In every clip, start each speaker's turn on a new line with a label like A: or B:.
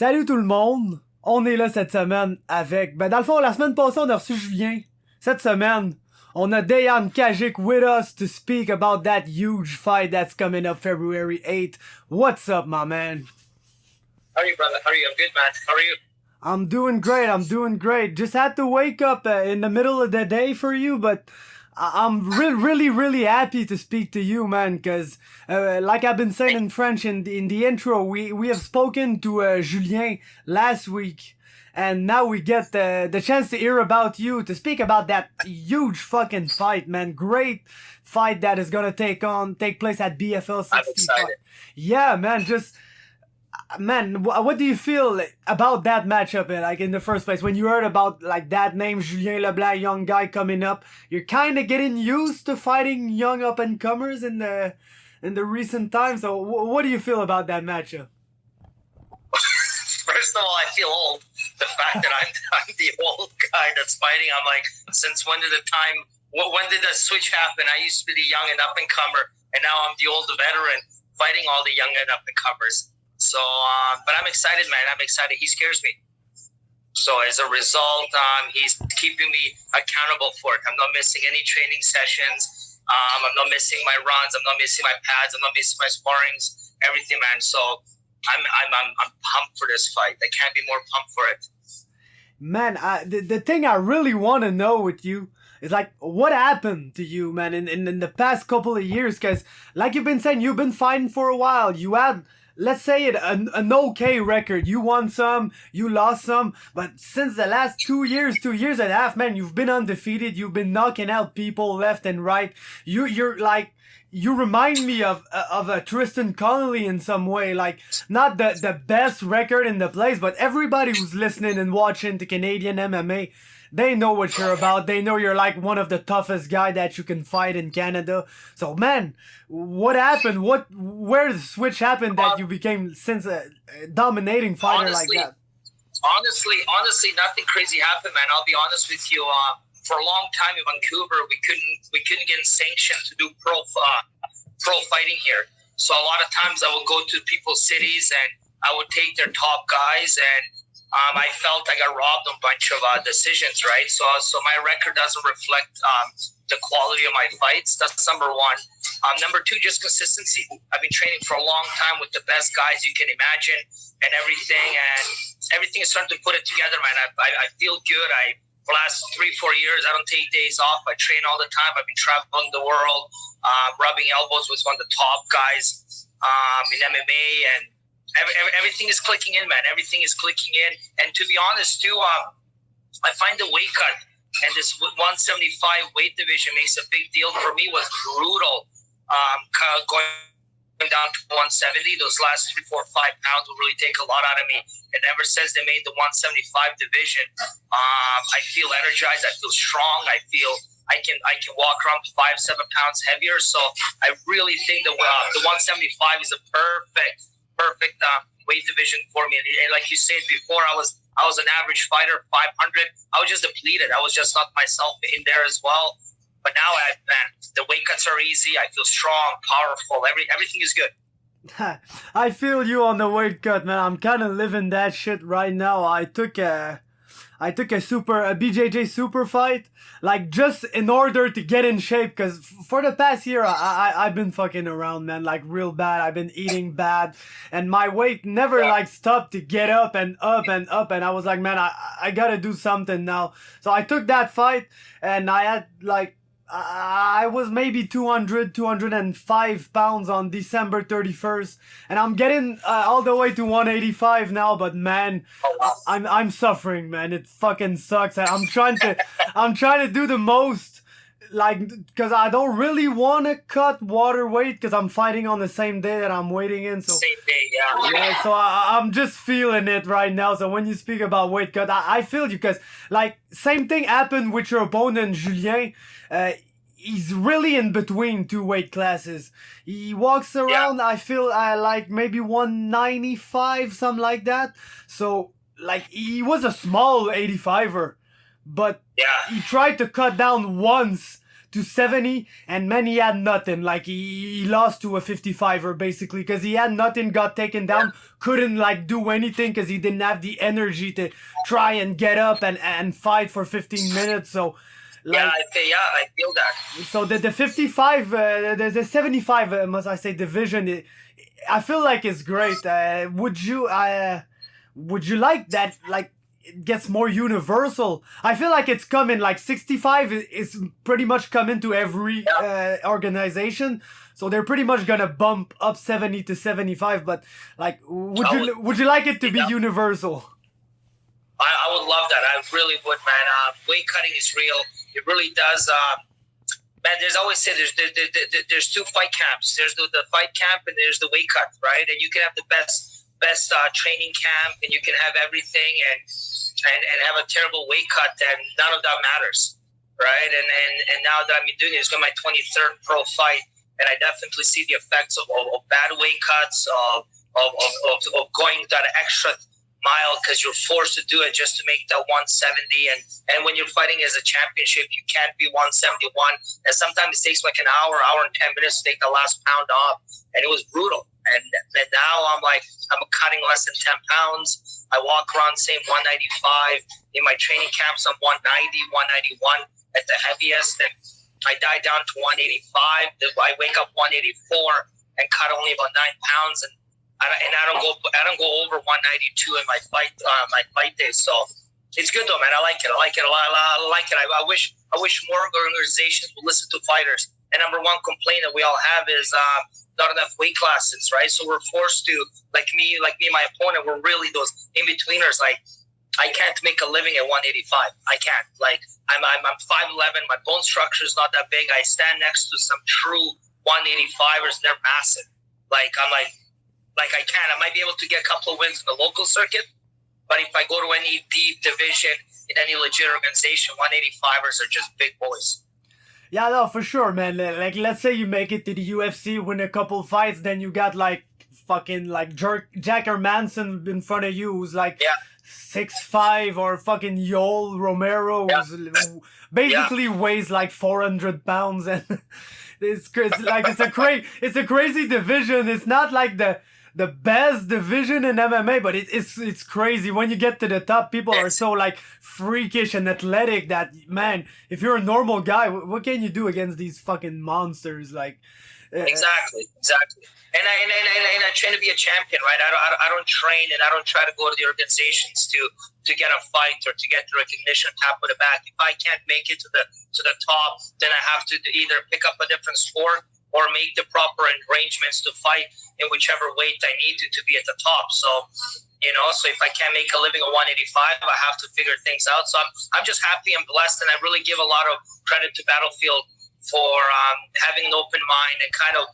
A: Salut tout le monde! On est là cette semaine avec... dans le fond, la semaine passée, on a reçu Julien. Cette semaine, on a Dejan Kajic with us to speak about that huge fight that's coming up February 8th. What's up, my man?
B: How are you, brother? How are you? I'm good, man. How are you?
A: I'm doing great. Just had to wake up in the middle of the day for you, but I'm really happy to speak to you, man, because like I've been saying in French in the intro, we have spoken to Julien last week, and now we get the chance to hear about you, to speak about that huge fucking fight, man. Great fight that is gonna take place at BFL 65.
B: I'm excited.
A: Yeah, man, Man, what do you feel about that matchup? In the first place, when you heard about that name, Julien Leblanc, young guy coming up, you're kind of getting used to fighting young up and comers in the recent times. So, what do you feel about that matchup?
B: First of all, I feel old. The fact that I'm the old guy that's fighting, I'm like, since when did the switch happen? I used to be the young and up and comer, and now I'm the old veteran fighting all the young and up and comers. So, but I'm excited, man. I'm excited. He scares me. So as a result, he's keeping me accountable for it. I'm not missing any training sessions. I'm not missing my runs. I'm not missing my pads. I'm not missing my sparrings. Everything, man. So I'm pumped for this fight. I can't be more pumped for it.
A: Man, the thing I really want to know with you is what happened to you, man, in the past couple of years? Because like you've been saying, you've been fighting for a while. You had, let's say it, an okay record. You won some, you lost some, but since the last 2 years and a half, man, you've been undefeated. You've been knocking out people left and right. You remind me of a Tristan Connolly in some way. Not the best record in the place, but everybody who's listening and watching the Canadian MMA, they know what you're about. They know you're one of the toughest guy that you can fight in Canada. So, man, what happened? Where the switch happened that you became since a dominating fighter like that?
B: Honestly, nothing crazy happened, man. I'll be honest with you. For a long time in Vancouver, we couldn't get sanctioned to do pro fighting here. So a lot of times I would go to people's cities and I would take their top guys, and I felt I got robbed of a bunch of decisions, right? So my record doesn't reflect the quality of my fights. That's number one. Number two, just consistency. I've been training for a long time with the best guys you can imagine and everything is starting to put it together, man. I feel good. For the last 3-4 years, I don't take days off. I train all the time. I've been traveling the world, rubbing elbows with one of the top guys in MMA, and everything is clicking in, man. Everything is clicking in. And to be honest, too, I find the weight cut and this 175 weight division makes a big deal. For me, was brutal. Going down to 170, those last 3, 4, 5 pounds will really take a lot out of me. And ever since they made the 175 division, I feel energized. I feel strong. I feel I can walk around 5, 7 pounds heavier. So I really think the 175 is a perfect weight division for me. And like you said before, I was an average fighter, 500. I was just depleted. I was just not myself in there as well. But now, the weight cuts are easy. I feel strong, powerful. Everything is good.
A: I feel you on the weight cut, man. I'm kind of living that shit right now. I took a BJJ super fight, just in order to get in shape, because for the past year, I've been fucking around, man, real bad. I've been eating bad, and my weight never, stopped to get up and up and up, and I was like, man, I gotta do something now. So I took that fight, and I had, I was maybe 205 pounds on December 31st, and I'm getting all the way to 185 now. But man, I'm suffering, man. It fucking sucks. I'm trying to do the most, because I don't really want to cut water weight because I'm fighting on the same day that I'm waiting in. So
B: same day, yeah.
A: Yeah, so I'm just feeling it right now. So when you speak about weight cut, I feel you, because same thing happened with your opponent Julien. He's really in between two weight classes. He walks around, yeah. I feel maybe 195, something like that. So he was a small 85er, but he tried to cut down once to 70, and man, he had nothing. Like he lost to a 55er basically because he had nothing, got taken down, couldn't like do anything because he didn't have the energy to try and get up and fight for 15 minutes. So like,
B: I feel that.
A: So the 55, the 75, must I say, division, I feel like it's great. Would you like that? Like it gets more universal. I feel like it's coming. Like 65 is pretty much coming to every organization. So they're pretty much gonna bump up 70 to 75. But like, would you like it to be universal?
B: I would love that. I really would, man. Weight cutting is real. It really does. Man, there's always said there's two fight camps. There's the fight camp and there's the weight cut, right? And you can have the best training camp and you can have everything and have a terrible weight cut, and none of that matters, right? And now that I've been doing it, it's been my 23rd pro fight, and I definitely see the effects of bad weight cuts, of going that extra mile because you're forced to do it just to make that 170, and when you're fighting as a championship, you can't be 171, and sometimes it takes like an hour and 10 minutes to take the last pound off, and it was brutal. And now I'm cutting less than 10 pounds. I walk around saying 195. In my training camps, I'm 190, 191 at the heaviest, and I die down to 185. I wake up 184 and cut only about 9 pounds, and I don't go over 192 in my fight days. So it's good though, man. I like it. I like it a lot. I like it. I wish more organizations would listen to fighters. And number one complaint that we all have is not enough weight classes, right? So we're forced to, like me and my opponent, we're really those in-betweeners. Like I can't make a living at 185. I can't. Like I'm 5'11". My bone structure is not that big. I stand next to some true 185ers. They're massive. Like I can. I might be able to get a couple of wins in the local circuit, but if I go to any deep division in any legit organization, 185ers are just big boys.
A: Yeah, no, for sure, man. Like, let's say you make it to the UFC, win a couple fights, then you got like fucking like Jacker Manson in front of you, who's like 6'5", or fucking Yoel Romero, who's basically weighs like 400 pounds, and it's a crazy division. It's not like the best division in MMA, but it's crazy. When you get to the top, people are so like freakish and athletic that, man, if you're a normal guy, what can you do against these fucking monsters? Like
B: exactly. And I train to be a champion, right? I don't train, and I don't try to go to the organizations to get a fight or to get the recognition, tap on the back. If I can't make it to the top, then I have to either pick up a different sport or make the proper arrangements to fight in whichever weight I need to be at the top. So, so if I can't make a living at 185, I have to figure things out. So I'm just happy and blessed, and I really give a lot of credit to Battlefield for having an open mind and kind of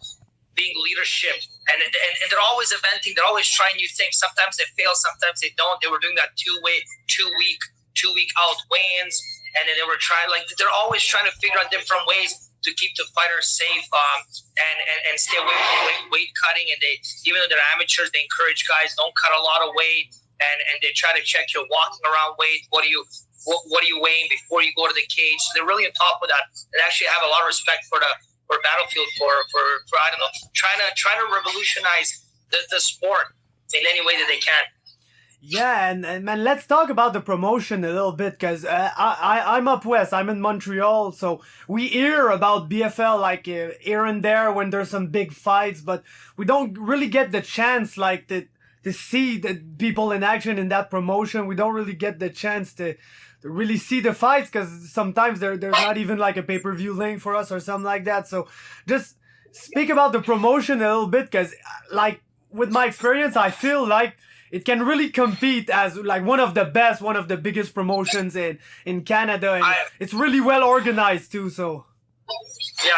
B: being leadership. And they're always eventing. They're always trying new things. Sometimes they fail, sometimes they don't. They were doing that two week out weigh-ins, and then they were trying, like, they're always trying to figure out different ways to keep the fighters safe and stay away from weight cutting. And they, even though they're amateurs, they encourage guys, don't cut a lot of weight, and they try to check your walking around weight. What are you weighing before you go to the cage? So they're really on top of that, and actually have a lot of respect for Battlefield for I don't know, trying to revolutionize the sport in any way that they can.
A: Yeah, and man, let's talk about the promotion a little bit, because I'm up west. I'm in Montreal, so we hear about BFL like here and there when there's some big fights, but we don't really get the chance like to see the people in action in that promotion. We don't really get the chance to really see the fights, because sometimes there's not even like a pay-per-view link for us or something like that. So just speak about the promotion a little bit, because like with my experience, I feel like it can really compete as like one of the biggest promotions in Canada, and it's really well organized too. So
B: yeah,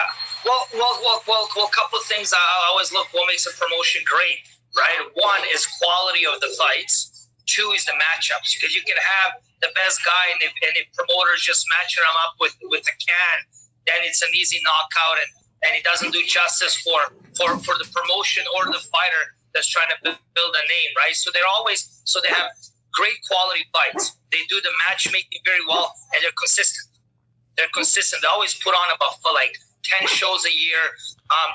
B: well, a couple of things. I always look what makes a promotion great, right? One is quality of the fights. Two is the matchups, because you can have the best guy, and if promoters just matching him up with a can, then it's an easy knockout, and it doesn't do justice for the promotion or the fighter that's trying to build a name, right? So they have great quality fights. They do the matchmaking very well, and they're consistent. They're consistent. They always put on about like 10 shows a year.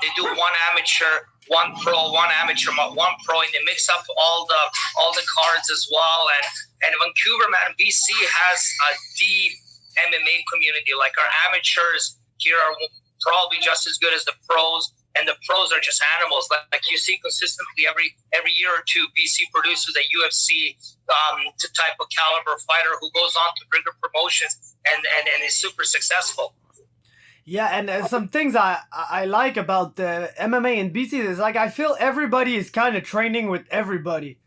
B: They do one amateur, one pro, one amateur, one pro, and they mix up all the cards as well. And Vancouver, man, BC has a deep MMA community. Like our amateurs here are probably just as good as the pros, and the pros are just animals. Like you see consistently every year or two, BC produces a UFC type of caliber fighter who goes on to bigger promotions and is super successful.
A: Yeah, and some things I like about the MMA in BC is like I feel everybody is kind of training with everybody.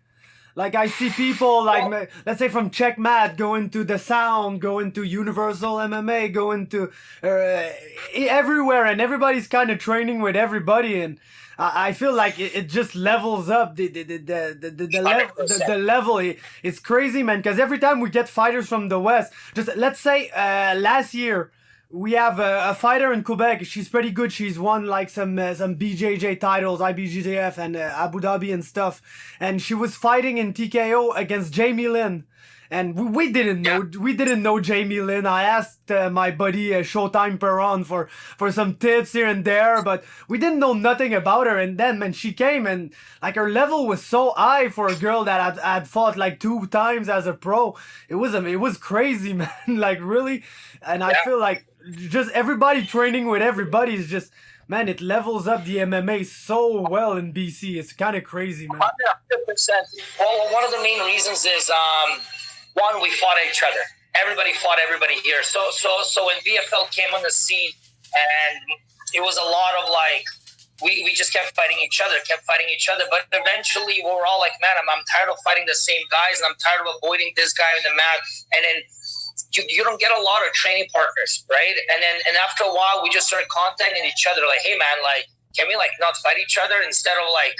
A: Like I see people like let's say from Checkmat going to the Sound, going to Universal MMA, going to everywhere, and everybody's kind of training with everybody, and I feel like it just levels up the level. It's crazy, man. Because every time we get fighters from the West, just let's say last year. We have a fighter in Quebec. She's pretty good. She's won like some BJJ titles, IBJJF and Abu Dhabi and stuff. And she was fighting in TKO against Jamey-Lyn. And we didn't know Jamey-Lyn. I asked my buddy Showtime Perron for some tips here and there, but we didn't know nothing about her. And then man, she came and like her level was so high for a girl that had fought like 2 times as a pro. It was crazy, man. Like really. And I feel like just everybody training with everybody is just, man, it levels up the MMA so well in BC. It's kind of crazy, man.
B: 100%. Well, one of the main reasons is, one, we fought each other. Everybody fought everybody here. So when VFL came on the scene, and it was a lot of like, we just kept fighting each other. But eventually we were all like, man, I'm tired of fighting the same guys, and I'm tired of avoiding this guy in the mat. And then you don't get a lot of training partners, right? And after a while, we just started contacting each other, like, hey man, like, can we like not fight each other? Instead of like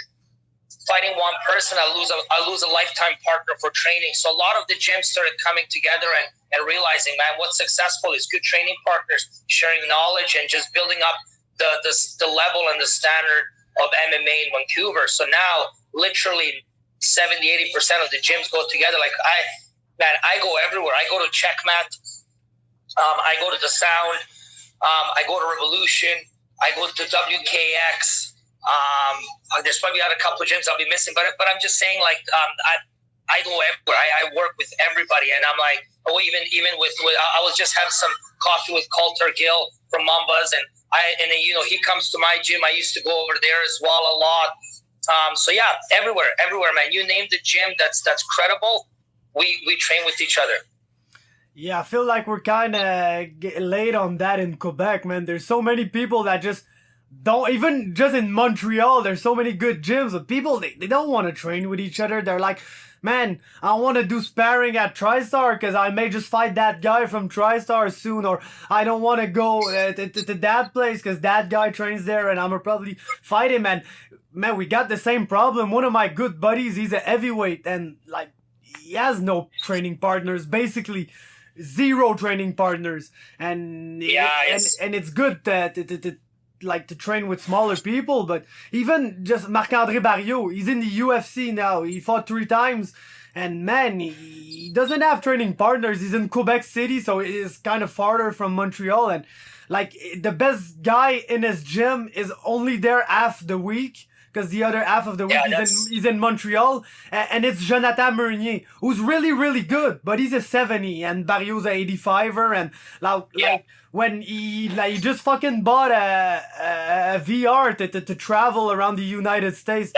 B: fighting one person, I lose a lifetime partner for training. So a lot of the gyms started coming together and realizing, man, what's successful is good training partners, sharing knowledge, and just building up the level and the standard of MMA in Vancouver. So now literally 70-80% of the gyms go together. Like I go everywhere. I go to Checkmat. I go to the Sound. I go to Revolution. I go to WKX. There's probably a couple of gyms I'll be missing, but I'm just saying, like, I go everywhere. I work with everybody, and I'm like, even with I was just having some coffee with Coulter Gill from Mambas, and he comes to my gym. I used to go over there as well a lot. So yeah, everywhere, man. You name the gym that's credible. We train with each other.
A: Yeah, I feel like we're kind of late on that in Quebec, man. There's so many people that just don't, even just in Montreal, there's so many good gyms, but people, they don't want to train with each other. They're like, man, I want to do sparring at TriStar because I may just fight that guy from TriStar soon, or I don't want to go to that place because that guy trains there and I'm going to probably fight him. And man, we got the same problem. One of my good buddies, he's a heavyweight, and like, he has no training partners, basically zero training partners, and it's good to train with smaller people. But even just Marc-André Barriot, he's in the UFC now. He fought 3 times, and man, he doesn't have training partners. He's in Quebec City, so it's kind of farther from Montreal, and like the best guy in his gym is only there half the week, because the other half of the week he's in Montreal, and it's Jonathan Meunier, who's really, really good, but he's a 70, and Barrios a 85er, and like when he just fucking bought a VR to travel around the United States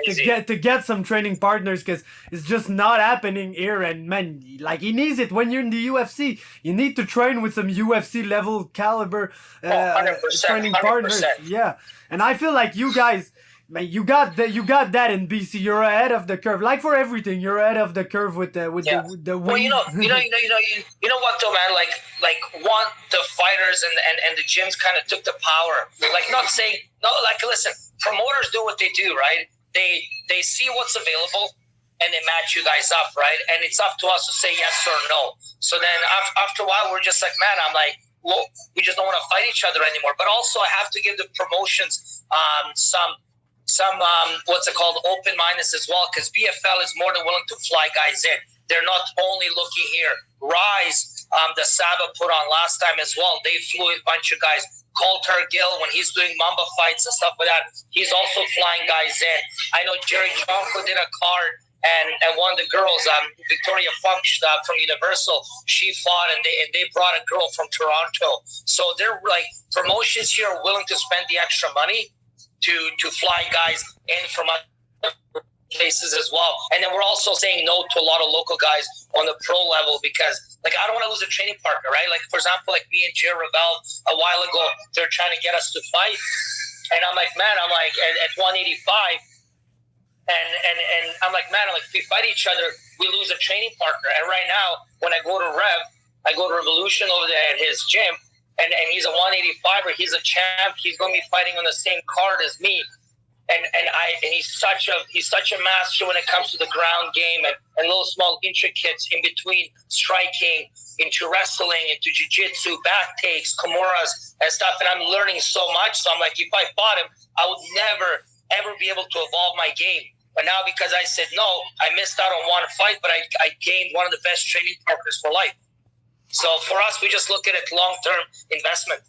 A: to get some training partners, because it's just not happening here. And man, like, he needs it. When you're in the UFC, you need to train with some UFC level caliber 100%, training partners. 100%. Yeah, and I feel like you guys, man, you got that in BC. You're ahead of the curve. Like for everything, you're ahead of the curve with the
B: well, you know what though, man? Like one, the fighters and the gyms kind of took the power. Like listen, promoters do what they do, right? They see what's available and they match you guys up, right? And it's up to us to say yes or no. So then after a while, we're just like, man, I'm like, well, we just don't want to fight each other anymore. But also, I have to give the promotions some what's it called, open mindedness as well, because BFL is more than willing to fly guys in. They're not only looking here. Rise the Saba put on last time as well. They flew a bunch of guys. Coulter Gill, when he's doing Mamba fights and stuff like that, he's also flying guys in. I know Jerry Jonko did a card, and one of the girls, Victoria Funk from Universal, she fought, and they brought a girl from Toronto. So they're like, promotions here are willing to spend the extra money to fly guys in from other places as well. And then we're also saying no to a lot of local guys on the pro level because, like, I don't want to lose a training partner, right? Like, for example, like me and Jay Ravel a while ago, they're trying to get us to fight. And I'm like, man, at 185, and I'm like, man, if we fight each other, we lose a training partner. And right now, when I go to Revolution over there at his gym, and he's a 185er, he's a champ, he's going to be fighting on the same card as me. And he's such a master when it comes to the ground game and little small intricates in between striking, into wrestling, into jiu-jitsu, back takes, kimuras and stuff. And I'm learning so much. So I'm like, if I fought him, I would never, ever be able to evolve my game. But now because I said no, I missed out on one fight, but I gained one of the best training partners for life. So for us, we just look at it long-term investment.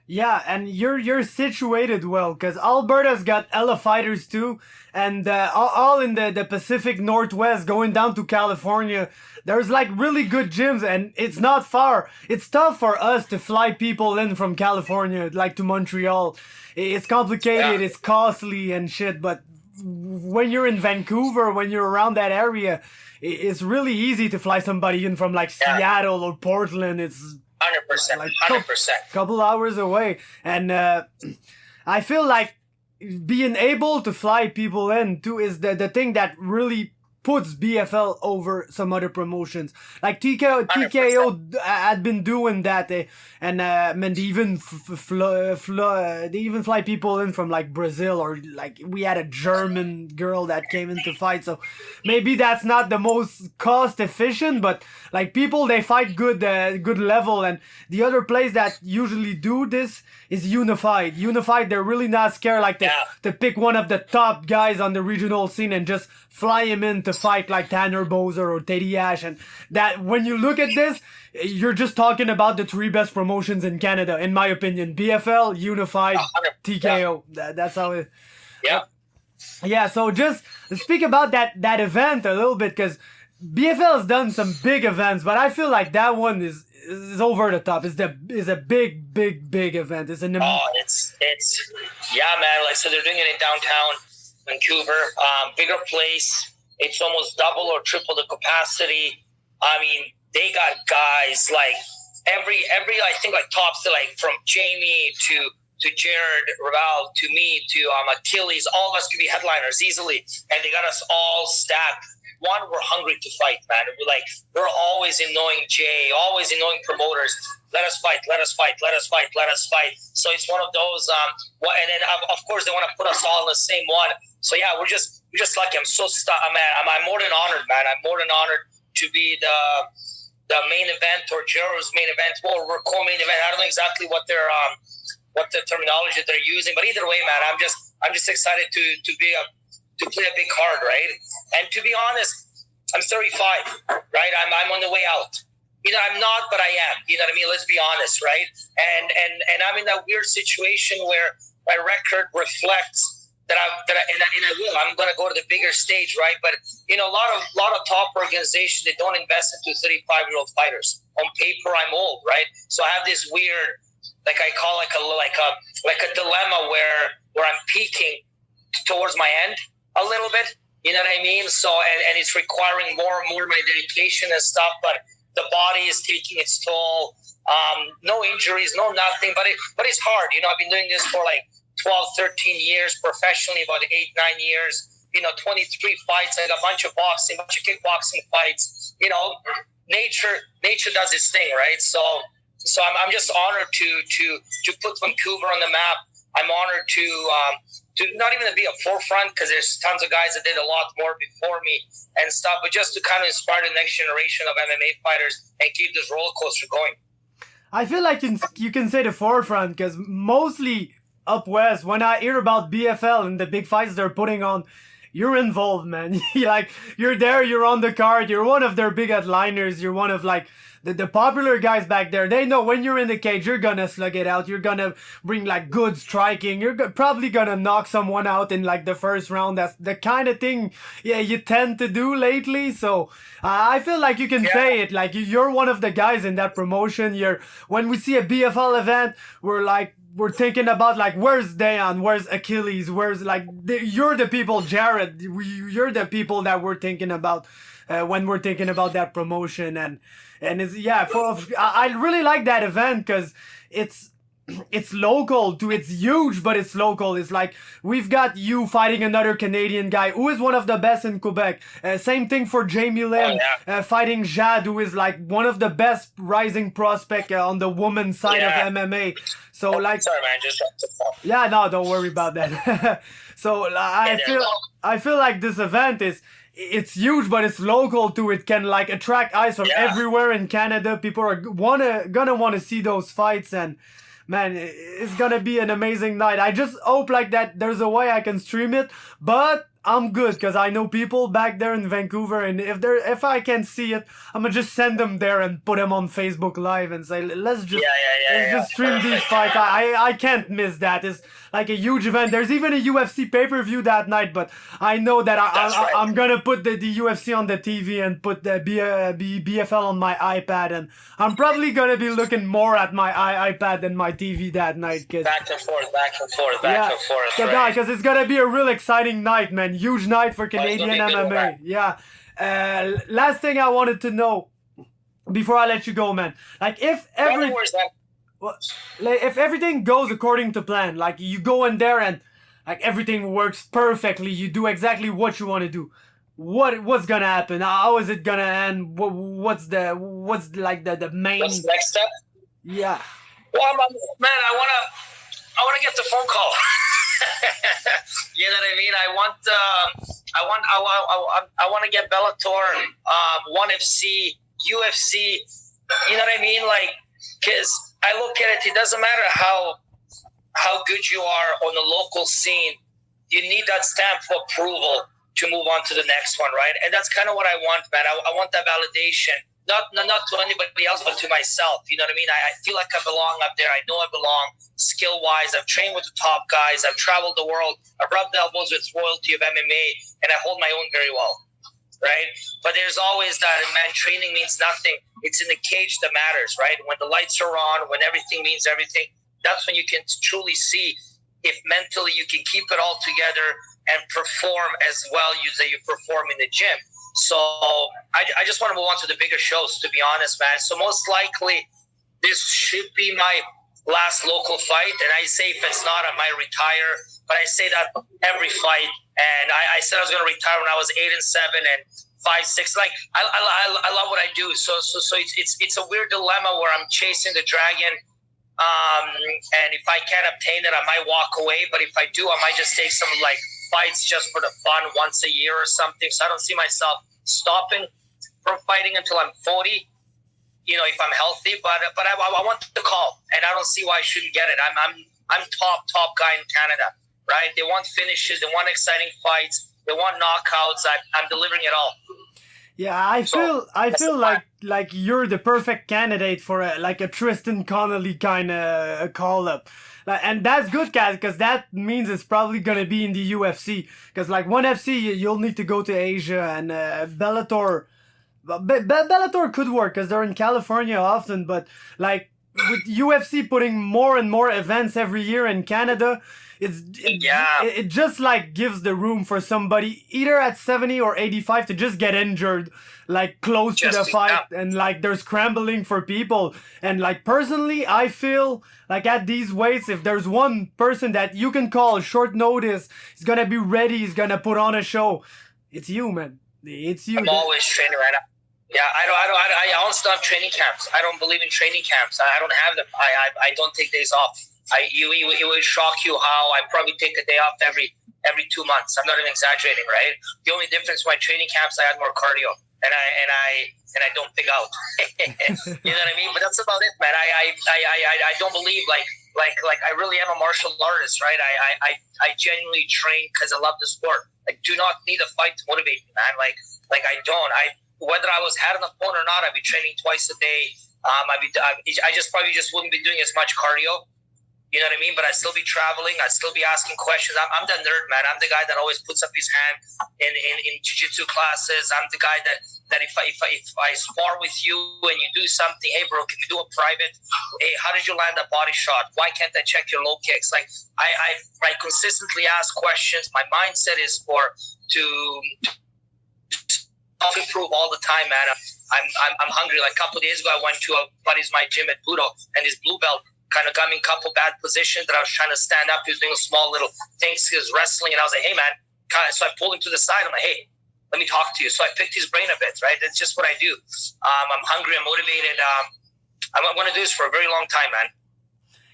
A: Yeah, and you're situated well because Alberta's got hella fighters too, and all in the Pacific Northwest, going down to California. There's like really good gyms, and it's not far. It's tough for us to fly people in from California, like to Montreal. It's complicated, it's costly and shit. But when you're in Vancouver, when you're around that area, it's really easy to fly somebody in from like Seattle or Portland. It's
B: 100%,
A: like
B: 100%.
A: Couple hours away, and I feel like being able to fly people in too is the thing that really puts BFL over some other promotions. Like TKO had been doing that, and they even they even fly people in from like Brazil, or like we had a German girl that came in to fight. So maybe that's not the most cost efficient, but like people, they fight good level. And the other place that usually do this is Unified. They're really not scared like to pick one of the top guys on the regional scene and just fly him in to fight like Tanner Bozer or Teddy Ash. And that, when you look at this, you're just talking about the three best promotions in Canada, in my opinion. BFL, Unified, TKO. That's how it... Yeah, so just speak about that event a little bit, because BFL has done some big events, but I feel like that one is over the top. Is a big event. It's man.
B: Like, so they're doing it in downtown Vancouver, bigger place. It's almost double or triple the capacity. I mean, they got guys like every I think like tops to like from Jamie to Jared Raval to me to Achilles. All of us could be headliners easily, and they got us all stacked. One, we're hungry to fight, man. We're always annoying Jay, always annoying promoters. Let us fight. So it's one of those. And then of course they want to put us all in the same one. So yeah, we're just lucky. I'm so I'm more than honored, man. I'm more than honored to be the main event, or Jero's main event, or we're co-main event. I don't know exactly what their what the terminology they're using, but either way, man, I'm just excited to play a big card, right? And to be honest, I'm 35, right? I'm on the way out. You know, I'm not, but I am. You know what I mean? Let's be honest, right? And I'm in that weird situation where my record reflects that I will. I'm going to go to the bigger stage, right? But you know, a lot of top organizations, they don't invest into 35-year-old fighters. On paper, I'm old, right? So I have this weird, like I call like a dilemma where I'm peaking towards my end a little bit. You know what I mean? So and it's requiring more and more of my dedication and stuff, but the body is taking its toll. No injuries, no nothing, but it's hard. You know, I've been doing this for like 12, 13 years professionally, about 8, 9 years. You know, 23 fights, and a bunch of boxing, a bunch of kickboxing fights. You know, nature does its thing, right? So I'm just honored to put Vancouver on the map. I'm honored to not even to be a forefront, because there's tons of guys that did a lot more before me and stuff, but just to kind of inspire the next generation of MMA fighters and keep this roller coaster going.
A: I feel like you can say the forefront, because mostly up west, when I hear about BFL and the big fights they're putting on, you're involved, man. You're there, you're on the card, you're one of their big headliners, you're one of like the popular guys back there. They know when you're in the cage, you're gonna slug it out, you're gonna bring like good striking, you're probably gonna knock someone out in like the first round. That's the kind of thing you tend to do lately. So I feel like you can say it, like you're one of the guys in that promotion. When we see a BFL event, we're thinking about like, where's Dejan, where's Achilles, where's like you're the people, Jared, you're the people that we're thinking about when we're thinking about that promotion. And it's I really like that event because it's local too. It's huge, but it's local. It's like we've got you fighting another Canadian guy who is one of the best in Quebec. Same thing for Jamey-Lyn fighting Jade, who is like one of the best rising prospect on the women's side of MMA. So like,
B: sorry man, just dropped the phone.
A: Yeah, no, don't worry about that. So I feel like this event it's huge, but it's local too. It can like attract eyes from everywhere in Canada. People are gonna want to see those fights, and man, it's gonna be an amazing night. I just hope like that there's a way I can stream it, but I'm good because I know people back there in Vancouver, and if I can see it, I'm gonna just send them there and put them on Facebook Live and say, let's just stream these fights. I can't miss that. It's like a huge event. There's even a UFC pay-per-view that night, but I know that I'm gonna put the UFC on the TV and put the BFL on my iPad, and I'm probably gonna be looking more at my iPad than my TV that night.
B: Back and forth.
A: Because it's gonna be a real exciting night, man. Huge night for Canadian MMA. Yeah. Last thing I wanted to know before I let you go, man. Like if everything goes according to plan, like you go in there and like everything works perfectly, you do exactly what you want to do. What's gonna happen? How is it gonna end? What's the main?
B: What's the next step?
A: Yeah.
B: Well, man, I wanna get the phone call. You know what I mean? I want to get Bellator, ONE FC, UFC. You know what I mean? Like, because I look at it. It doesn't matter how good you are on the local scene. You need that stamp of approval to move on to the next one, right? And that's kind of what I want, man. I want that validation. Not to anybody else, but to myself. You know what I mean? I feel like I belong up there. I know I belong skill-wise. I've trained with the top guys. I've traveled the world. I've rubbed elbows with royalty of MMA, and I hold my own very well, right? But there's always that, man, training means nothing. It's in the cage that matters, right? When the lights are on, when everything means everything, that's when you can truly see if mentally you can keep it all together and perform as well as you perform in the gym. So I just want to move on to the bigger shows, to be honest, man. So most likely this should be my last local fight. And I say if it's not, I might retire. But I say that every fight. And I said I was going to retire when I was 8-7 and 5-6. Like I love what I do. So it's a weird dilemma where I'm chasing the dragon. And if I can't obtain it, I might walk away. But if I do, I might just take some like fights just for the fun once a year or something. So I don't see myself stopping from fighting until I'm 40, you know, if I'm healthy. But I want the call, and I don't see why I shouldn't get it. I'm top guy in Canada, right? They want finishes, they want exciting fights, they want knockouts. I'm delivering it all.
A: Yeah, I feel like you're the perfect candidate for a Tristan Connolly kind of call up. And that's good, guys, because that means it's probably going to be in the UFC. Because like ONE FC, you'll need to go to Asia, and Bellator could work because they're in California often. But like with UFC putting more and more events every year in Canada, it just like gives the room for somebody either at 70 or 85 to just get injured like close to the fight, and like they're scrambling for people. And like personally, I feel like at these weights, if there's one person that you can call short notice, he's gonna be ready, he's gonna put on a show, it's you, man. It's you.
B: I'm always training right now. Yeah, I honestly don't have training camps. I don't believe in training camps. I don't have them. I don't take days off. It would shock you how I probably take a day off every 2 months. I'm not even exaggerating, right? The only difference with my training camps, I had more cardio, and I don't pig out. You know what I mean? But that's about it, man. I don't believe like I really am a martial artist, right? I genuinely train because I love the sport. I do not need a fight to motivate me, man. Like I don't. Whether I was had an opponent or not, I'd be training twice a day. I just probably wouldn't be doing as much cardio. You know what I mean? But I'd still be traveling. I'd still be asking questions. I'm the nerd, man. I'm the guy that always puts up his hand in jiu-jitsu classes. I'm the guy that if I spar with you and you do something, hey, bro, can you do a private? Hey, how did you land a body shot? Why can't I check your low kicks? Like, I consistently ask questions. My mindset is to self-improve all the time, man. I'm hungry. Like a couple of days ago, I went to a buddy's my gym at Budo, and his blue belt kind of got me in a couple bad positions that I was trying to stand up. He was doing a small little things. He was wrestling, and I was like, hey, man. So I pulled him to the side. I'm like, hey, let me talk to you. So I picked his brain a bit, right? That's just what I do. I'm hungry. I'm motivated. I'm going to do this for a very long time, man.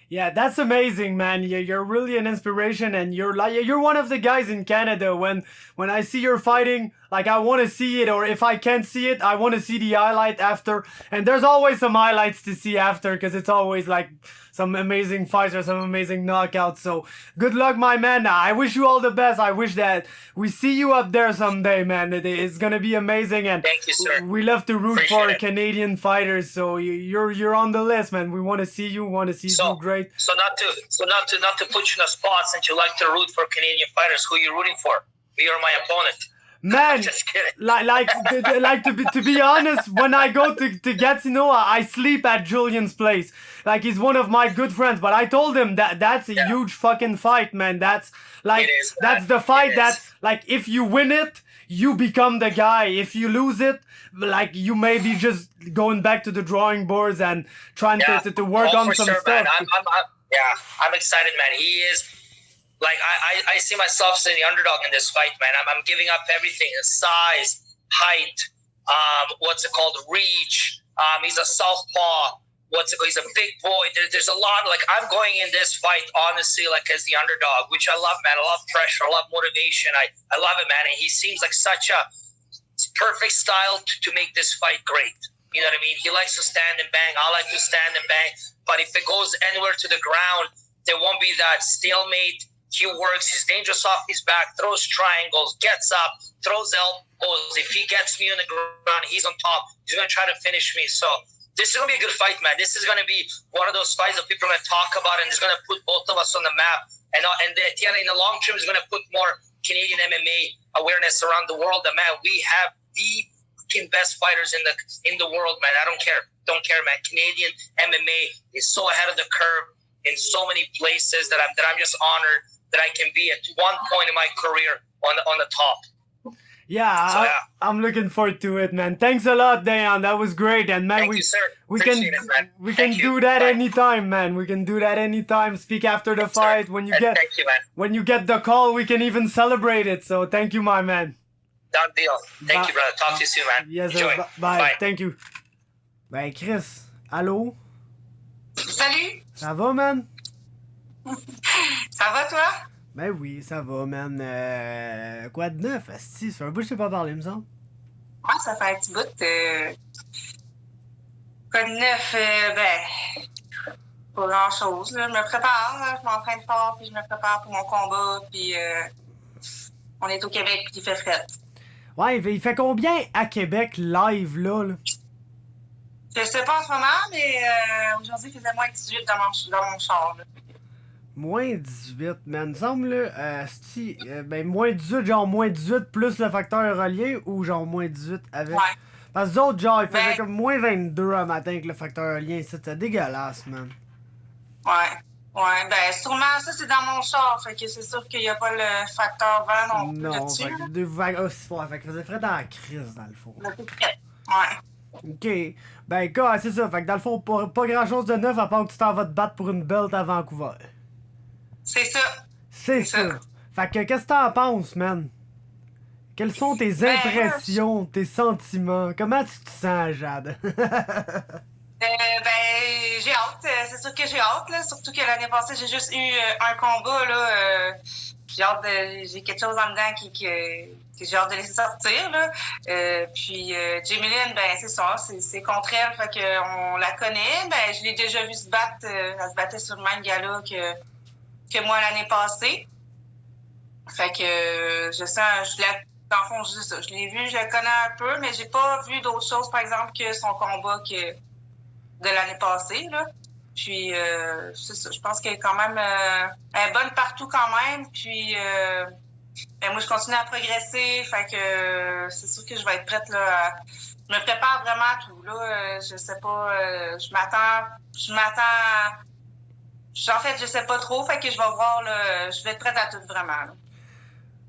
A: Yeah, that's amazing, man. You're really an inspiration, and you're one of the guys in Canada. When I see you're fighting, like, I want to see it, or if I can't see it, I want to see the highlight after. And there's always some highlights to see after, because it's always like some amazing fights or some amazing knockouts. So good luck, my man. I wish you all the best. I wish that we see you up there someday, man. It's gonna be amazing, and
B: thank you, sir.
A: We love to root
B: Appreciate
A: for
B: it.
A: Canadian fighters. So you're on the list, man. We want to see you. Want to see you do great.
B: So not to put you in a spot, since you like to root for Canadian fighters, who are you rooting for? Me or my opponent?
A: Man,
B: just kidding.
A: like to be honest, when I go to Gatineau, I sleep at Julian's place. Like, he's one of my good friends, but I told him that's a huge fucking fight, man. That's like, that's the fight that, like, if you win it, you become the guy. If you lose it, like, you may be just going back to the drawing boards and trying to work on some stuff.
B: Man. I'm excited, man. He is. Like, I see myself as the underdog in this fight, man. I'm giving up everything: size, height, reach. He's a southpaw. He's a big boy. There's a lot. Like, I'm going in this fight, honestly, like, as the underdog, which I love, man. I love pressure. I love motivation. I love it, man. And he seems like such a perfect style to make this fight great. You know what I mean? He likes to stand and bang. I like to stand and bang. But if it goes anywhere to the ground, there won't be that stalemate. He works, he's dangerous off his back, throws triangles, gets up, throws elbows. If he gets me on the ground, he's on top. He's going to try to finish me. So this is going to be a good fight, man. This is going to be one of those fights that people are going to talk about, and it's going to put both of us on the map. And at the end, in the long term, it's going to put more Canadian MMA awareness around the world. That, man, we have the fucking best fighters in the world, man. I don't care, man. Canadian MMA is so ahead of the curve in so many places that I'm just honored that I can be at one point in my career on the top.
A: Yeah,
B: so,
A: I'm looking forward to it, man. Thanks a lot, Dejan. That was great, and man,
B: Thank you, sir.
A: we can do that anytime, man. We can do that anytime. Speak after the fight.
B: Sir.
A: When you
B: When
A: you get the call, we can even celebrate it. So thank you, my man.
B: Done deal. Thank you, brother. Talk to you soon, man.
A: Yes,
B: Enjoy.
A: sir. Bye. Thank you. Ben, Chris, allô?
C: Salut!
A: Ça va, man?
C: Ça va, toi?
A: Ben oui, ça va, man. Quoi de neuf? Asti, ça fait un bout que je t'ai pas parlé, me semble.
C: Ouais, ça fait un petit bout. Quoi de neuf? Pas grand-chose. Là. Je me prépare, là. Je m'entraîne fort, puis je me prépare pour mon combat, puis on est au Québec, puis il fait fret.
A: Ouais, il fait combien à Québec live, là?
C: Je sais pas en ce moment, mais aujourd'hui, il faisait moins 18 dans mon char. Là.
A: Moins 18, man. Il me semble, là, moins 18, genre moins 18 plus le facteur relié, ou genre moins 18 avec...
C: Ouais.
A: Parce que d'autres, genre, ils faisaient comme moins 22 un matin avec le facteur relié. C'était dégueulasse, man.
C: Ouais, ben sûrement, ça, c'est dans mon char. Fait que c'est sûr qu'il n'y a pas le facteur vent non plus là-dessus.
A: Fait que deux vagues aussi fort. Fait que faisait frais dans la crise, dans le fond.
C: Ouais.
A: OK. Ben, quoi, c'est ça. Fait que dans le fond, pas grand-chose de neuf à part que tu t'en vas te battre pour une belt à Vancouver.
C: C'est ça.
A: C'est ça. Fait que, qu'est-ce que t'en penses, man? Quelles sont tes impressions, tes sentiments? Comment tu te sens, Jade?
C: J'ai hâte. C'est sûr que j'ai hâte, là. Surtout que l'année passée, j'ai juste eu un combat, là. J'ai hâte j'ai quelque chose en dedans qui j'ai hâte de les sortir, là. Puis Jamey-Lyn, ben c'est ça, c'est contre elle, fait qu'on la connaît. Ben je l'ai déjà vu se battre, elle se battait sur le même gala que moi l'année passée. Fait que dans le fond, je l'ai vu, je la connais un peu, mais j'ai pas vu d'autres choses, par exemple, que son combat de l'année passée, là. Puis, c'est ça, je pense qu'elle est quand même elle est bonne partout quand même. Puis, ben, moi, je continue à progresser. Fait que c'est sûr que je vais être prête, là. Je me prépare vraiment à tout, là. Je sais pas, je m'attends. En fait, je sais pas trop. Fait que je vais voir, là. Je vais être prête à tout, vraiment, là.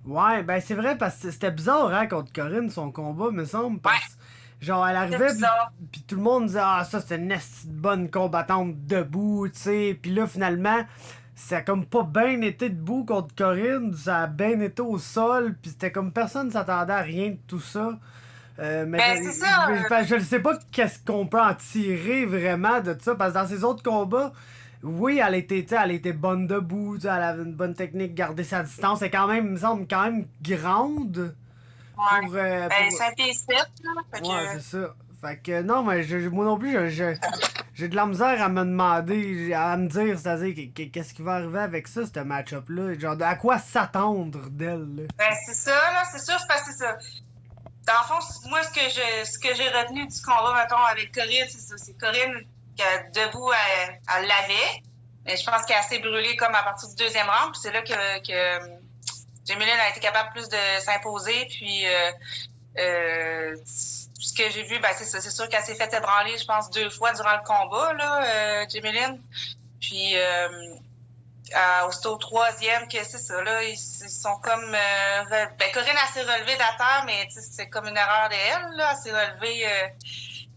A: Ouais, ben c'est vrai, parce que c'était bizarre, hein, contre Corinne, son combat, me semble. Parce genre, elle arrivait, puis tout le monde disait, ah, ça, c'était une bonne combattante debout, tu sais. Puis là, finalement, ça a comme pas bien été debout contre Corinne, ça a bien été au sol, puis c'était comme personne s'attendait à rien de tout ça. Mais
C: Ben, c'est ça.
A: je ne sais pas qu'est-ce qu'on peut en tirer vraiment de ça, parce que dans ses autres combats, oui, elle était bonne debout, elle avait une bonne technique, garder sa distance, elle est quand même, il me semble, quand même grande.
C: Ouais.
A: Pour,
C: Ben, 5 pieds 7, là. Fait
A: ouais,
C: que...
A: c'est ça. Fait que non, mais moi non plus, j'ai de la misère à me demander, à me dire, c'est-à-dire, qu'est-ce qui va arriver avec ça, ce match-up-là? Genre, à quoi s'attendre d'elle, là?
C: Ben, c'est ça, là, c'est sûr, c'est parce que c'est ça. Dans le fond, moi, ce que j'ai retenu du combat, mettons, avec Corinne, c'est ça. C'est Corinne qui, debout, elle l'avait. Mais je pense qu'elle s'est brûlée comme à partir du deuxième round. Puis c'est là que Jamey-Lyn a été capable plus de s'imposer. Puis ce que j'ai vu, ben c'est ça. C'est sûr qu'elle s'est fait ébranler, je pense, 2 fois durant le combat, là, Jamey-Lyn. Puis au troisième, que c'est ça, là, ils sont comme... ben, Corinne, elle s'est relevée de la terre, mais c'est comme une erreur d'elle, là. Elle s'est relevée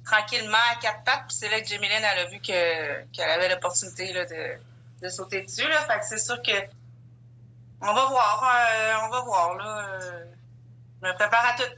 C: tranquillement à 4 pattes, puis c'est là que Jamey-Lyn, elle a vu qu'elle avait l'opportunité, là, de sauter dessus, là. Fait que c'est sûr que on va voir, là. Je me prépare à tout.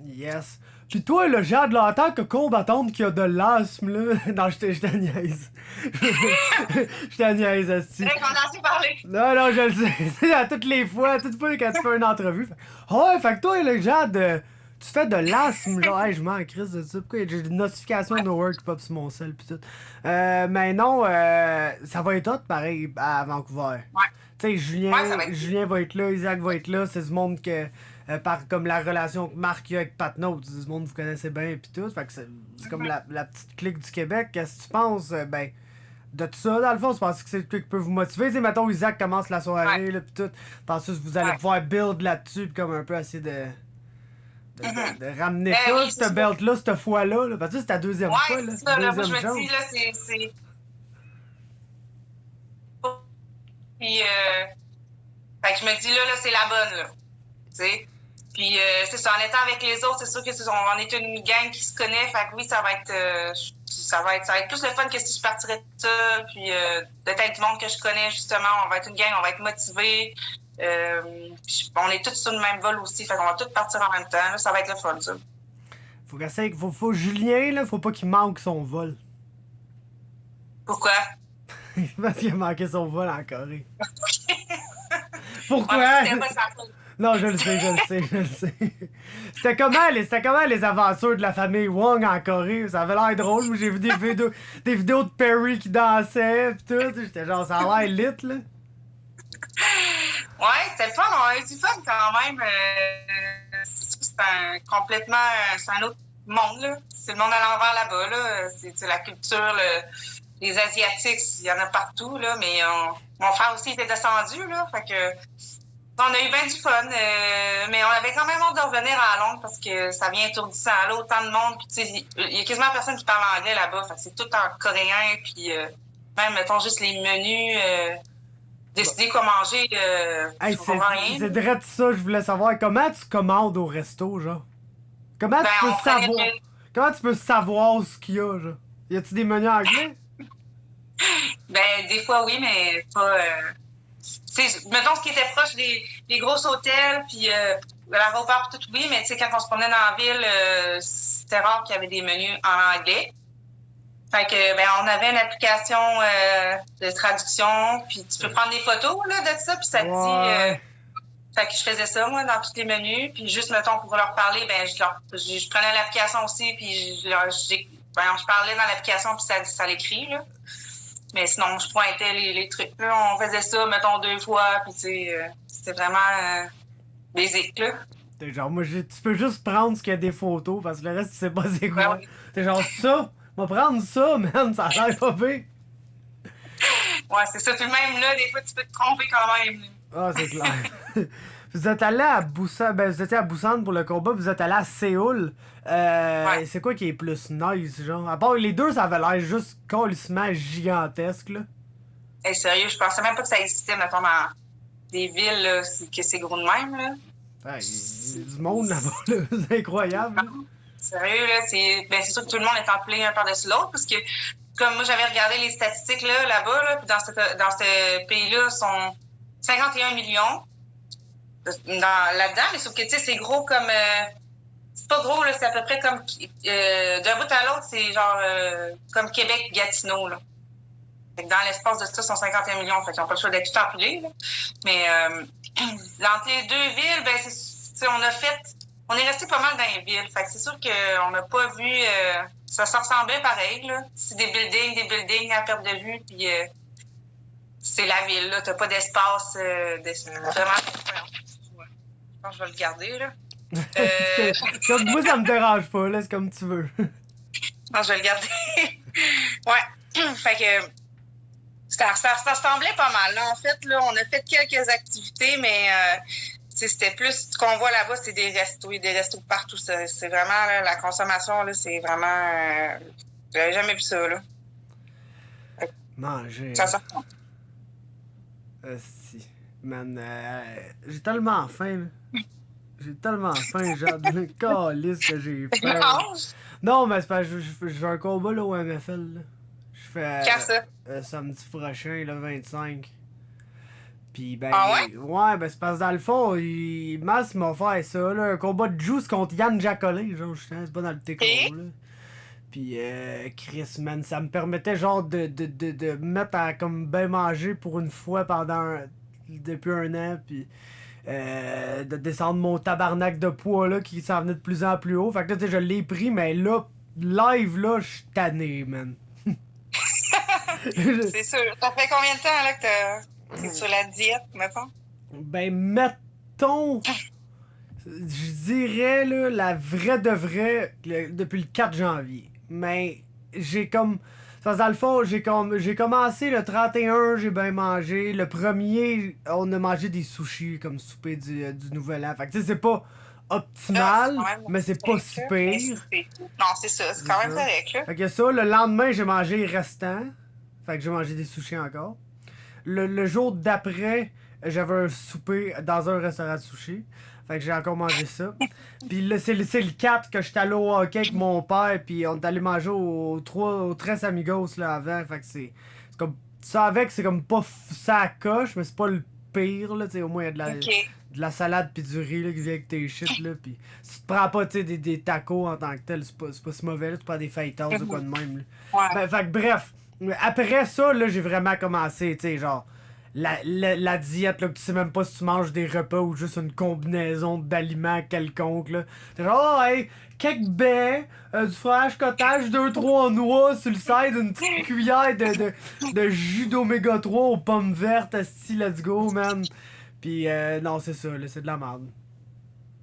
A: Yes. Pis toi, le Jade, là, en tant que combattante qui a de l'asthme, là... Non, je te niaise. Je te niaise, asti.
C: C'est vrai qu'on a assez parlé.
A: Non, je le sais. À toutes les fois quand tu fais une entrevue. Ouais, fait que toi, le Jade, tu fais de l'asthme, genre, hey, je m'en crise de ça. Pourquoi j'ai des notifications de work qui pop sur mon cell, pis tout. Mais non, ça va être hot, pareil, à Vancouver.
C: Ouais.
A: Tu sais, Julien va être là, Isaac va être là, c'est du monde que... comme la relation que Marc a avec Pat Note, c'est du monde que vous connaissez bien pis tout, fait que c'est comme la petite clique du Québec. Qu'est-ce que tu penses, ben, de tout ça, dans le fond? Tu penses que c'est le truc qui peut vous motiver? Tu sais, mettons, Isaac commence la soirée, là, pis tout, penses que vous allez pouvoir build là-dessus, pis comme un peu essayer de ramener ça,
C: Oui,
A: cette belt-là, cette fois-là, là, parce que c'est ta deuxième fois, là.
C: C'est ça, là, moi, je
A: deuxième
C: me dis,
A: chance.
C: là, c'est... Puis, fait que je me dis, là, c'est la bonne, là. Tu sais? Puis, c'est ça, en étant avec les autres, c'est sûr que on est une gang qui se connaît. Fait que oui, ça va être plus le fun que si je partirais de ça. Puis, peut-être du monde que je connais, justement. On va être une gang, on va être motivés. On est tous sur le même vol aussi. Fait qu'on va tous partir en même temps. Là, ça va être le fun, ça.
A: Faut Julien, là, faut pas qu'il manque son vol.
C: Pourquoi?
A: Parce qu'il a manqué son vol en Corée. Pourquoi?
C: Ouais, pas sa faute.
A: Non, je le sais. C'était comment les aventures de la famille Wong en Corée? Ça avait l'air drôle. J'ai vu des vidéos de Perry qui dansait pis tout. J'étais genre, ça a l'air lit, là.
C: Ouais, c'était le fun. On a eu du fun quand même. C'est un autre monde, là. C'est le monde à l'envers là-bas, là. C'est la culture, les Asiatiques, il y en a partout, là. Mais mon frère aussi était descendu, là. Fait que on a eu bien du fun. Mais on avait quand même hâte de revenir à la longue parce que ça vient étourdissant. Là, autant de monde. Puis, tu sais, il y a quasiment personne qui parle anglais là-bas. Fait que c'est tout en coréen. Puis, même, mettons, juste les menus. Décider quoi manger,
A: Hey,
C: je comprends rien.
A: c'est direct ça, je voulais savoir. Comment tu commandes au resto, genre? Comment tu peux savoir ce qu'il y a, genre? Y a-tu des menus anglais?
C: Ben, des fois, oui, mais pas... mettons, ce qui était proche des gros hôtels, puis l'aéroport, tout, oui, mais tu sais, quand on se promenait dans la ville, c'était rare qu'il y avait des menus en anglais. Fait que, ben, on avait une application de traduction, puis tu peux prendre des photos, là, de ça, puis ça te dit... Fait que je faisais ça, moi, dans tous les menus. Puis juste, mettons, pour leur parler, ben je prenais l'application aussi, puis je parlais dans l'application, puis ça l'écrit, là. Mais sinon, je pointais les trucs. Là, on faisait ça, mettons, 2 fois, puis tu sais, c'était vraiment basic, là.
A: T'es genre, moi, tu peux juste prendre ce qu'il y a des photos, parce que le reste, tu sais pas c'est quoi.
C: Ouais.
A: T'es genre, ça, on va prendre ça, man, ça a l'air pas pire.
C: Ouais, c'est ça. Puis même là, des fois, tu peux te tromper quand même.
A: Ah, c'est clair. Vous êtes allé à Busan, ben vous étiez à Busan pour le combat, vous êtes allé à Séoul.
C: Ouais.
A: C'est quoi qui est plus nice, genre? À part les deux, ça avait l'air juste colissement gigantesque, là.
C: Hey, sérieux, je pensais même pas que ça existait, mettons, dans des villes, là, que c'est gros de même, là.
A: Ouais, il y a du monde là-bas, là. C'est incroyable, là.
C: Sérieux, là, c'est sûr que tout le monde est empilé un par-dessus l'autre, parce que, comme moi, j'avais regardé les statistiques, là-bas, là, puis dans ce pays-là, sont 51 millions là-dedans, mais sauf que, tu sais, c'est gros comme... c'est pas gros, là, c'est à peu près comme... d'un bout à l'autre, c'est genre comme Québec-Gatineau, là. Fait que dans l'espace de ça, sont 51 millions, fait qu'ils n'ont pas le choix d'être tout empilés, là. Mais dans les deux villes, ben, on est resté pas mal dans les villes. Fait que c'est sûr qu'on n'a pas vu... ça se ressemblait pareil, là. C'est des buildings à perte de vue, puis c'est la ville, là. T'as pas d'espace vraiment... Je pense que je vais le garder, là.
A: Comme moi, ça me dérange pas, là, c'est comme tu veux.
C: Non, je vais le garder. Ouais. Fait que ça ressemblait pas mal. Là, en fait, là, on a fait quelques activités, mais c'était plus ce qu'on voit là-bas, c'est des restos partout. C'est vraiment là, la consommation, là, c'est vraiment. J'avais jamais vu ça, là.
A: Manger.
C: Ça sort.
A: Si. Man, j'ai tellement faim, là. J'ai tellement faim, genre de calice que j'ai faim. Non, mais c'est pas. Je fais un combat là au MFL. Là. Je fais.
C: Quand ça?
A: Samedi prochain, le 25. Pis ben.
C: Ah ouais?
A: Ouais, ben c'est parce que dans le fond, Mas m'a offert ça, là. Un combat de Juice contre Yann Jacollet, genre, c'est pas dans le TKO, là. Pis Chris, man, ça me permettait genre de mettre à comme ben manger pour une fois depuis un an, pis. De descendre mon tabarnak de poids là qui s'en venait de plus en plus haut. Fait que là, tu sais, je l'ai pris, mais là, live là, je suis tanné, man.
C: C'est sûr. Ça fait combien de temps là que t'es sur la diète, mettons?
A: Ben, mettons, je dirais là, la vraie de vraie depuis le 4 janvier. Mais j'ai comme. Parce que dans le fond, j'ai commencé le 31, j'ai bien mangé. Le 1er, on a mangé des sushis comme souper du Nouvel An. Fait que tu sais, c'est pas optimal, mais c'est pas si pire.
C: Non, c'est ça, c'est quand même correct, là.
A: Fait que ça, le lendemain, j'ai mangé les restants. Fait que j'ai mangé des sushis encore. Le jour d'après, j'avais un souper dans un restaurant de sushis. Fait que j'ai encore mangé ça. Puis là, c'est le 4 que j'étais allé au hockey avec mon père. Puis on est allé manger au Tres Amigos là avant. Fait que c'est comme. Ça avec, c'est comme pas ça coche, mais c'est pas le pire là. T'sais, au moins il y a de la salade puis du riz là, qui vient avec tes shit là. Puis si tu prends pas des tacos en tant que tel, c'est pas si mauvais là. Tu prends des fajitas ou quoi de même là.
C: Ouais.
A: Ben, fait que bref. Après ça, là, j'ai vraiment commencé, tu sais, genre. La diète, là, que tu sais même pas si tu manges des repas ou juste une combinaison d'aliments quelconque, là. T'es genre, oh, hey, quelques baies, du fromage cottage, 2-3 noix sur le side, une petite cuillère de jus d'oméga 3 aux pommes vertes, asti, let's go, man. Pis, non, c'est ça, là, c'est de la merde.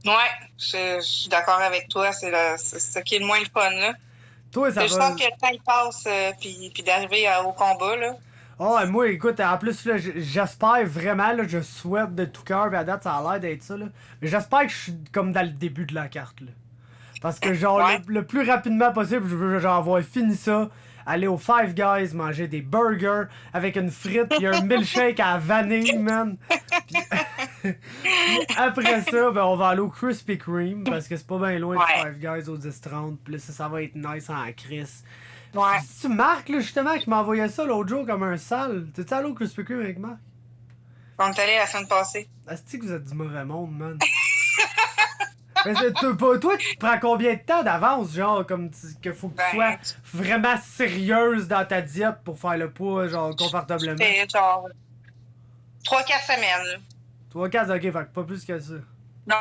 C: Ouais, je suis d'accord avec toi, c'est ce qui est le moins le fun, là.
A: Toi, ça va.
C: Je sens que le temps il passe, puis d'arriver au combat, là.
A: Oh, moi, écoute, en plus, là, j'espère vraiment, là, je souhaite de tout cœur, à date, ça a l'air d'être ça, là. Mais j'espère que je suis comme dans le début de la carte, là. Parce que, genre,
C: ouais.
A: le plus rapidement possible, je veux, genre, avoir fini ça, aller au Five Guys, manger des burgers avec une frite pis un milkshake à la vanille, man. Puis après ça, ben, on va aller au Krispy Kreme, parce que c'est pas bien loin du Five Guys au 10-30, pis là, ça va être nice en crise.
C: Ouais.
A: C'est-tu Marc, là, justement, qui m'a envoyé ça l'autre jour comme un sale? T'es-tu allé au Krispy Kreme avec Marc?
C: On est allé la semaine passée.
A: Est-ce que vous êtes du mauvais monde, man? Mais toi, tu te prends combien de temps d'avance, genre, comme que faut que tu sois vraiment sérieuse dans ta diète pour faire le poids, genre, confortablement?
C: C'est genre 3-4 semaines, là.
A: 3-4, ok, fait que pas plus que ça.
C: Non,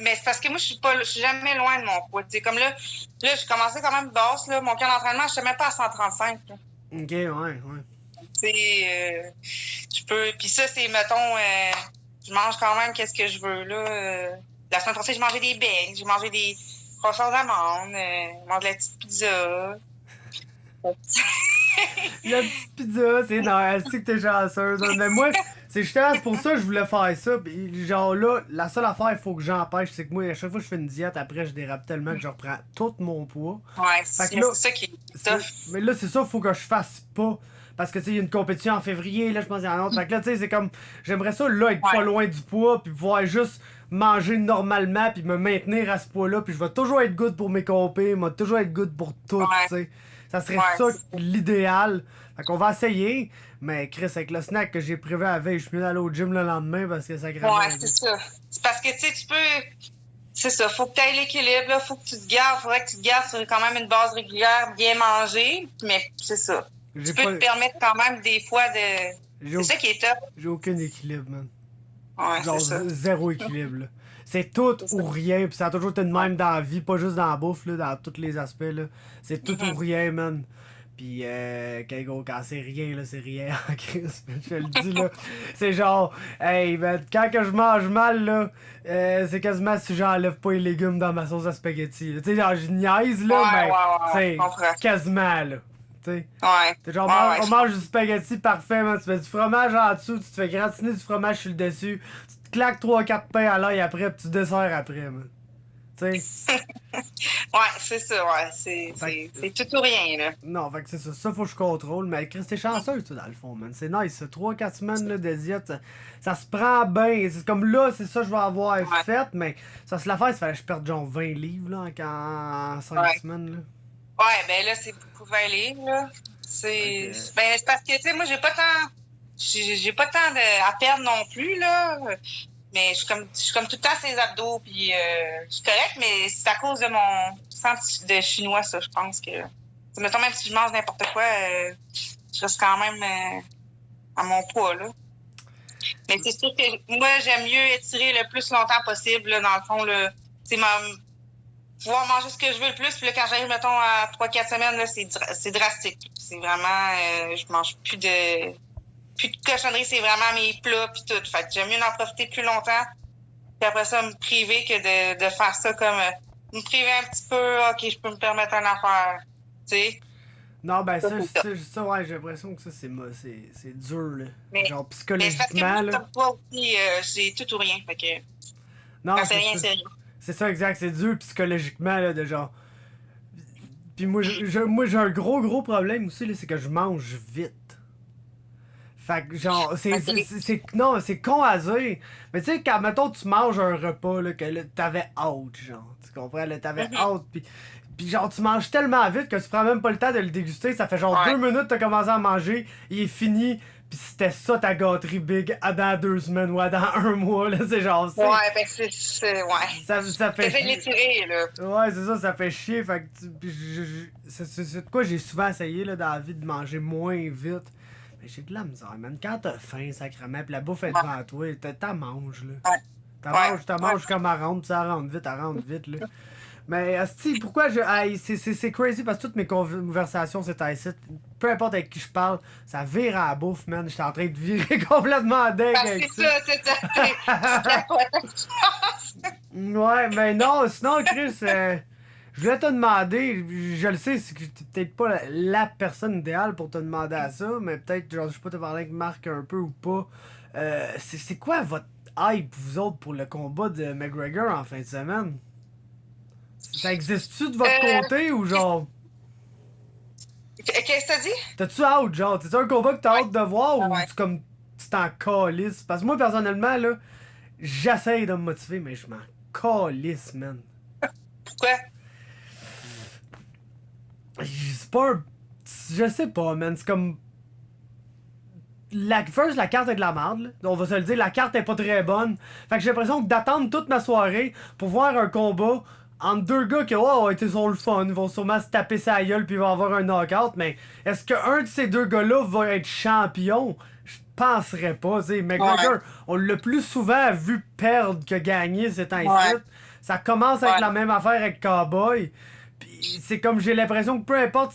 C: mais c'est parce que moi, je suis jamais loin de mon poids. T'sais, comme là, j'ai commencé quand même basse, là. Mon camp d'entraînement, je suis même pas à 135. Là.
A: Ok, ouais.
C: Tu sais, je peux. Puis ça, c'est, mettons, je mange quand même qu'est-ce que je veux, là. La semaine passée, j'ai mangé des beignes, j'ai mangé des croissants d'amandes, j'ai mangé de la petite pizza.
A: La petite pizza, c'est nice, c'est que t'es chanceuse. Mais moi, c'est justement pour ça que je voulais faire ça. Pis genre là, la seule affaire, il faut que j'empêche, c'est que moi, à chaque fois que je fais une diète, après, je dérape tellement que je reprends tout mon poids.
C: Ouais, c'est ça qui est tough.
A: Mais là, c'est ça, faut que je fasse pas. Parce que, tu sais, il y a une compétition en février, là, je pense qu'il y en a un autre. Fait que là, tu sais, c'est comme, j'aimerais ça, là, être pas loin du poids, puis pouvoir juste manger normalement, puis me maintenir à ce poids-là, puis je vais toujours être good pour mes compés, moi, toujours être good pour tout, tu sais. Ça serait ça l'idéal. Fait qu'on va essayer. Mais Chris, avec le snack que j'ai prévu à la veille, je suis mieux d'aller au gym le lendemain parce que ça grave.
C: Ouais, c'est ça. C'est parce que, tu sais, tu peux. C'est ça. Faut que tu aies l'équilibre, là. Faut que tu te gardes. Faudrait que tu te gardes sur quand même une base régulière, bien manger. Mais c'est ça. Tu peux te permettre quand même des fois de. C'est ça qui est top.
A: J'ai aucun équilibre, man.
C: Ouais,
A: genre zéro équilibre, là. C'est tout ou rien, pis ça a toujours été de même dans la vie, pas juste dans la bouffe, là, dans tous les aspects, là. C'est tout ou rien, man. Pis quand c'est rien, là, c'est rien en crise, je te le dis, là. C'est genre, hey, man, quand que je mange mal, là, c'est quasiment si j'enlève pas les légumes dans ma sauce à spaghetti. Tu sais, genre, je niaise, là, mais c'est quasiment, là. T'sais.
C: Ouais.
A: Genre, on mange du spaghetti parfait, man. Tu mets du fromage en dessous, tu te fais gratiner du fromage sur le dessus, tu te claques 3-4 pains à l'œil après, pis tu desserres après, man. T'sais.
C: Ouais, c'est ça, ouais. C'est tout ou rien, là.
A: Non, fait que c'est ça. Ça, faut que je contrôle. Mais Chris, t'es chanceux, tu dans le fond, man. C'est nice. 3-4 semaines là, de diète, ça se prend bien. C'est comme là, c'est ça que je vais avoir fait, mais ça se la fait, ça fallait que je perde genre 20 livres, là, en 5 semaines, là.
C: Ouais, ben là, c'est beaucoup 20 livres, là. C'est parce que, tu sais, moi, j'ai pas tant à perdre non plus, là. Mais je suis comme tout le temps ces abdos, puis je suis correcte, mais c'est à cause de mon sang de chinois, ça, je pense que... Mettons, même si je mange n'importe quoi, je reste quand même à mon poids, là. Mais c'est sûr que moi, j'aime mieux étirer le plus longtemps possible, là, dans le fond, là. C'est pouvoir manger ce que je veux le plus, puis là, quand j'arrive, mettons, à 3-4 semaines, là, c'est drastique. C'est vraiment... je mange plus de cochonneries, c'est vraiment mes plats puis tout. Fait que j'aime mieux en profiter plus longtemps, puis après ça, me priver que de faire ça comme... me priver un petit peu, OK, je peux me permettre une affaire, tu sais.
A: Non, ben ça ouais, j'ai l'impression que ça, c'est dur, là.
C: Mais,
A: genre, psychologiquement,
C: mais parce que
A: là...
C: comme toi aussi, c'est tout ou rien, fait que...
A: Non,
C: c'est rien, c'est rien.
A: C'est ça, exact, c'est dur psychologiquement, là, de genre... Puis moi, j'ai un gros problème aussi, là, c'est que je mange vite. Fait que genre, non, c'est con à dire. Mais tu sais, quand, mettons, tu manges un repas, là, que là, t'avais hâte, genre, tu comprends, là, t'avais hâte, pis genre, tu manges tellement vite que tu prends même pas le temps de le déguster, ça fait genre 2 minutes que t'as commencé à manger, il est fini, pis c'était ça ta gâterie big dans 2 semaines ou dans 1 mois, là, c'est genre ça.
C: Ouais, ben
A: Ça fait chier.
C: L'étirer, là.
A: Ouais, c'est ça fait chier, fait que c'est de quoi j'ai souvent essayé, là, dans la vie, de manger moins vite. Mais j'ai de la misère, man. Quand t'as faim, sacrément, pis la bouffe est devant toi, t'en manges, là. T'en manges comme elle rentre, pis ça rentre vite, là. Mais, asti, pourquoi c'est crazy, parce que toutes mes conversations, c'est ici. Peu importe avec qui je parle, ça vire à la bouffe, man. J'étais en train de virer complètement dingue avec ça.
C: C'est ça.
A: Ouais, mais non, sinon, Chris... je voulais te demander, je le sais, c'est que t'es peut-être pas la personne idéale pour te demander à ça, mais peut-être, genre, je sais pas te parler avec Marc un peu ou pas. C'est quoi votre hype, vous autres, pour le combat de McGregor en fin de semaine? Ça existe-tu de votre côté ou genre...
C: Qu'est-ce que t'as dit?
A: T'as-tu hâte, genre? T'as-tu un combat que t'as hâte de voir ou tu comme tu t'en calisses? Parce que moi, personnellement, là, j'essaye de me motiver, mais je m'en calisse, man.
C: Pourquoi?
A: C'est pas un... Je sais pas, man. C'est comme... La carte est de la merde, là. On va se le dire, la carte est pas très bonne. Fait que j'ai l'impression que d'attendre toute ma soirée pour voir un combat entre deux gars qui ont été sur le fun, ils vont sûrement se taper sa gueule puis ils vont avoir un knockout, mais est-ce qu'un de ces deux gars-là va être champion? Je penserais pas. T'sais. McGregor, on l'a plus souvent vu perdre que gagner ces temps-ci. Ça commence avec la même affaire avec Cowboy. Puis c'est comme j'ai l'impression que peu importe.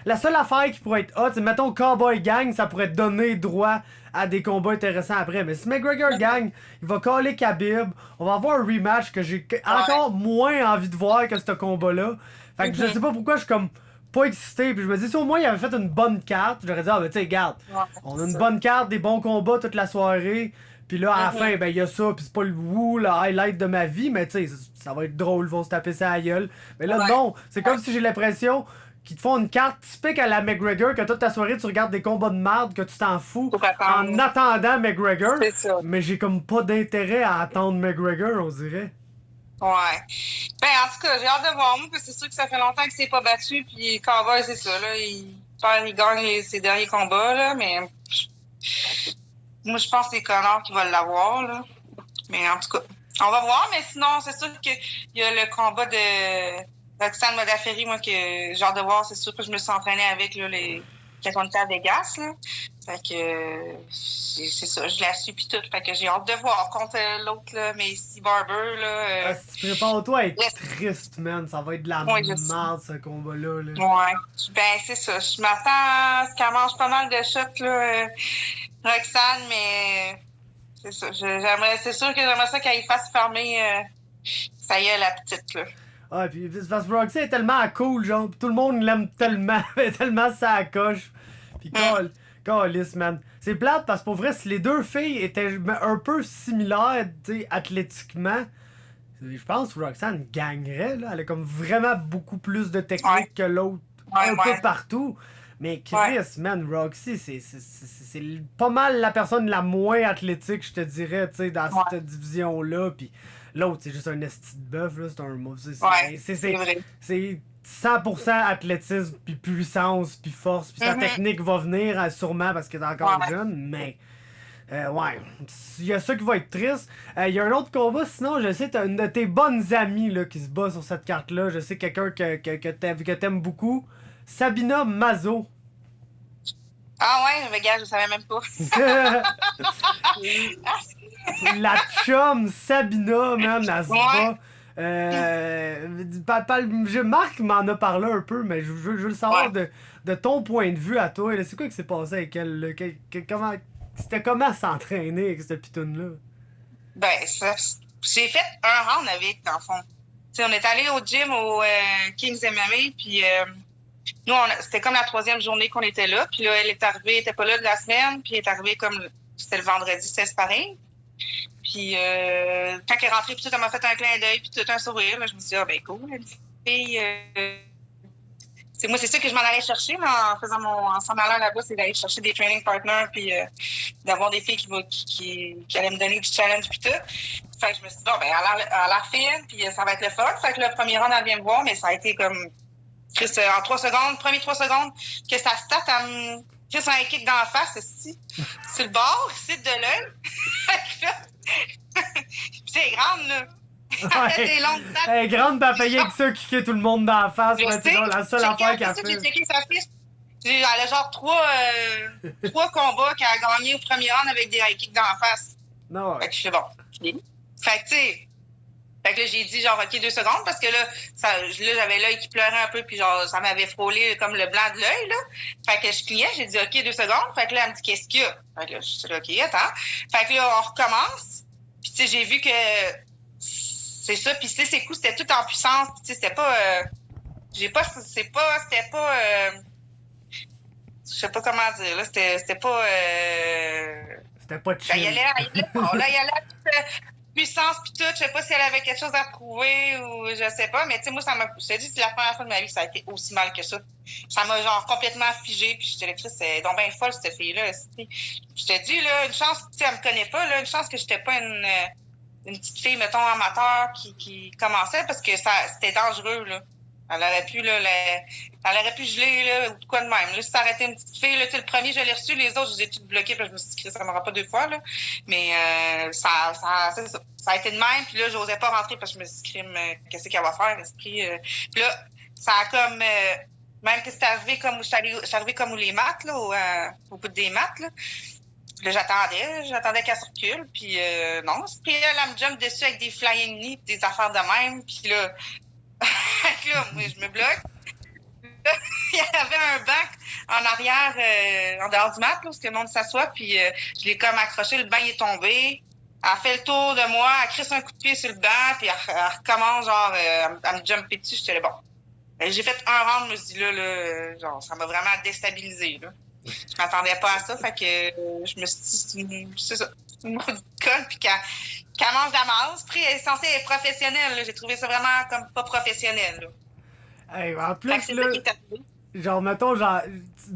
A: La seule affaire qui pourrait être hot, c'est mettons Cowboy gagne, ça pourrait donner droit à des combats intéressants après. Mais si McGregor gagne, il va caller Khabib. On va avoir un rematch que j'ai encore moins envie de voir que ce combat-là. Fait que je sais pas pourquoi je suis comme pas excité. Puis je me dis, si au moins il avait fait une bonne carte, j'aurais dit, ah ben tu sais, regarde, on a une bonne carte, des bons combats toute la soirée. Puis là, à la fin, ben, il y a ça, puis c'est pas le highlight de ma vie, mais tu sais, ça va être drôle, ils vont se taper ça à la gueule. Mais là, non, c'est comme si j'ai l'impression qu'ils te font une carte typique à la McGregor, que toute ta soirée, tu regardes des combats de merde, que tu t'en fous, en attendant McGregor. Mais j'ai comme pas d'intérêt à attendre McGregor, on dirait.
C: Ouais. Ben, en tout cas, j'ai hâte de voir, moi, parce que c'est sûr que ça fait longtemps qu'il s'est pas battu, puis Cowboy, c'est ça, là, il gagne ses derniers combats, là, mais... Moi, je pense que c'est Connor qui va l'avoir, là. Mais en tout cas, on va voir. Mais sinon, c'est sûr qu'il y a le combat de Roxane Modafferi, moi, que j'ai hâte de voir. C'est sûr que je me suis entraînée avec, là, quand on était à Vegas, là. Fait que c'est ça, je la suis pis tout. Fait que j'ai hâte de voir contre l'autre, là, mais ici, Barber, là.
A: Si tu prépares-toi à être triste, man. Ça va être de la merde, ce combat-là, là.
C: Ouais. Ben, c'est ça. Je m'attends à ce qu'elle mange pas mal de shots, là. Roxane, mais c'est ça. C'est sûr que j'aimerais ça qu'elle fasse fermer ça y est, la petite, là.
A: Ah, puis parce que Roxy est tellement cool, genre, pis tout le monde l'aime tellement, tellement ça coche. Pis calisse, man. C'est plate parce que pour vrai, si les deux filles étaient un peu similaires, tu sais, athlétiquement, je pense que Roxane gagnerait, là. Elle a comme vraiment beaucoup plus de technique que l'autre, un peu partout. Mais Chris, man, Roxy, c'est pas mal la personne la moins athlétique, je te dirais, tu sais, dans cette division-là. Puis l'autre, c'est juste un esti de bœuf, là, c'est un mot. C'est 100% athlétisme, puis puissance, puis force, puis sa technique va venir sûrement parce qu'elle est encore jeune, mais... ouais, il y a ça qui va être triste. Il y a un autre combat, sinon, je sais, t'as une de tes bonnes amies là, qui se bat sur cette carte-là. Je sais quelqu'un que t'aimes beaucoup. Sabina Mazo.
C: Ah ouais, mais gars, je savais même pas.
A: La chum Sabina, man, elle se bat. Marc m'en a parlé un peu, mais je veux le savoir de ton point de vue à toi. C'est quoi qui s'est passé avec elle? Là? C'était comment s'entraîner avec cette pitoune-là?
C: Ben, j'ai fait un round avec, dans le fond. T'sais, on est allé au gym au Kings MMA, puis nous, c'était comme la 3e journée qu'on était là. Puis là, elle est arrivée, elle était pas là de la semaine, puis elle est arrivée comme, c'était le vendredi, c'était pareil. Puis quand elle est rentrée, puis tout, elle m'a fait un clin d'œil, puis tout un sourire. Là, je me suis dit, ah ben cool, une fille... moi, c'est ça que je m'en allais chercher là, en s'en allant là-bas, c'est d'aller chercher des training partners puis d'avoir des filles qui allaient me donner du challenge puis tout. Fait que je me suis dit, bon, ben, elle a l'air fine, puis ça va être le fun. Fait que le premier round, elle vient me voir, mais ça a été comme, en 3 secondes, premier 3 secondes, que ça start à me... Juste un kick dans la face, ici, sur le bord, ici, de l'œil. Puis c'est grande, là.
A: Elle est grande, pis elle fait que ça, kicker tout le monde dans la face. C'est la seule affaire qu'elle fait.
C: J'ai checké sa fiche. Elle a genre 3 combats qu'elle a gagné au premier round avec des high kicks dans la face.
A: Non.
C: Fait que je fais bon. Fait que tu sais. Fait que là, j'ai dit genre, OK, 2 secondes, parce que là, j'avais l'œil qui pleurait un peu, puis genre, ça m'avait frôlé comme le blanc de l'œil, là. Fait que je clignais, j'ai dit, OK, 2 secondes. Fait que là, elle me dit, qu'est-ce qu'il y a? Fait que là, je suis dit, OK, attends. Fait que là, on recommence. Puis tu sais, j'ai vu que c'est ça. Puis tu sais, ses coups, c'était tout en puissance. Puis tu sais, c'était pas... c'était pas... je sais pas comment dire, là. C'était pas...
A: C'était pas chill.
C: Il y allait puissance puis tout, je sais pas si elle avait quelque chose à prouver ou je sais pas, mais tu sais, moi, je te dis, c'est la première fois de ma vie que ça a été aussi mal que ça. Ça m'a genre complètement figé, puis j'étais là, c'est donc bien folle, cette fille-là. Je te dis, là, une chance, tu sais, elle me connaît pas, là, une chance que j'étais pas une petite fille, mettons, amateur qui commençait, parce que c'était dangereux, là. Elle aurait pu, là, elle aurait pu geler, là, ou de quoi de même. Là, si ça arrêtait une petite fille, là, le premier, je l'ai reçu, les autres, je les ai toutes bloqués, puis je me suis dit, ça m'aura pas 2 fois, là. Mais ça a été de même, puis là, j'osais pas rentrer parce que je me suis dit, qu'est-ce qu'elle va faire, l'esprit? Puis là, ça a comme, même que c'est arrivé comme où je suis arrivée comme où les maths, là, au bout des maths, là. Là, j'attendais qu'elle circule, puis non, puis elle me jump dessus avec des flying knees, des affaires de même, puis là, là, moi, je me bloque. Là, il y avait un banc en arrière, en dehors du mat, là, où le monde s'assoit, puis je l'ai comme accroché, le banc il est tombé. Elle fait le tour de moi, elle crisse un coup de pied sur le banc, puis elle recommence, genre, à me jumper dessus. J'étais là, bon. J'ai fait un round, je me suis dit, là, genre, ça m'a vraiment déstabilisée, là. Je m'attendais pas à ça, fait que je me suis dit, c'est ça, c'est une maudite conne, puis qu'elle mange de la masse. Puis elle est censée être professionnelle, là. J'ai trouvé ça vraiment comme pas professionnel, là.
A: Hey, en
C: Fait
A: plus,
C: que c'est
A: là,
C: ça qui est arrivé.
A: genre, mettons, genre,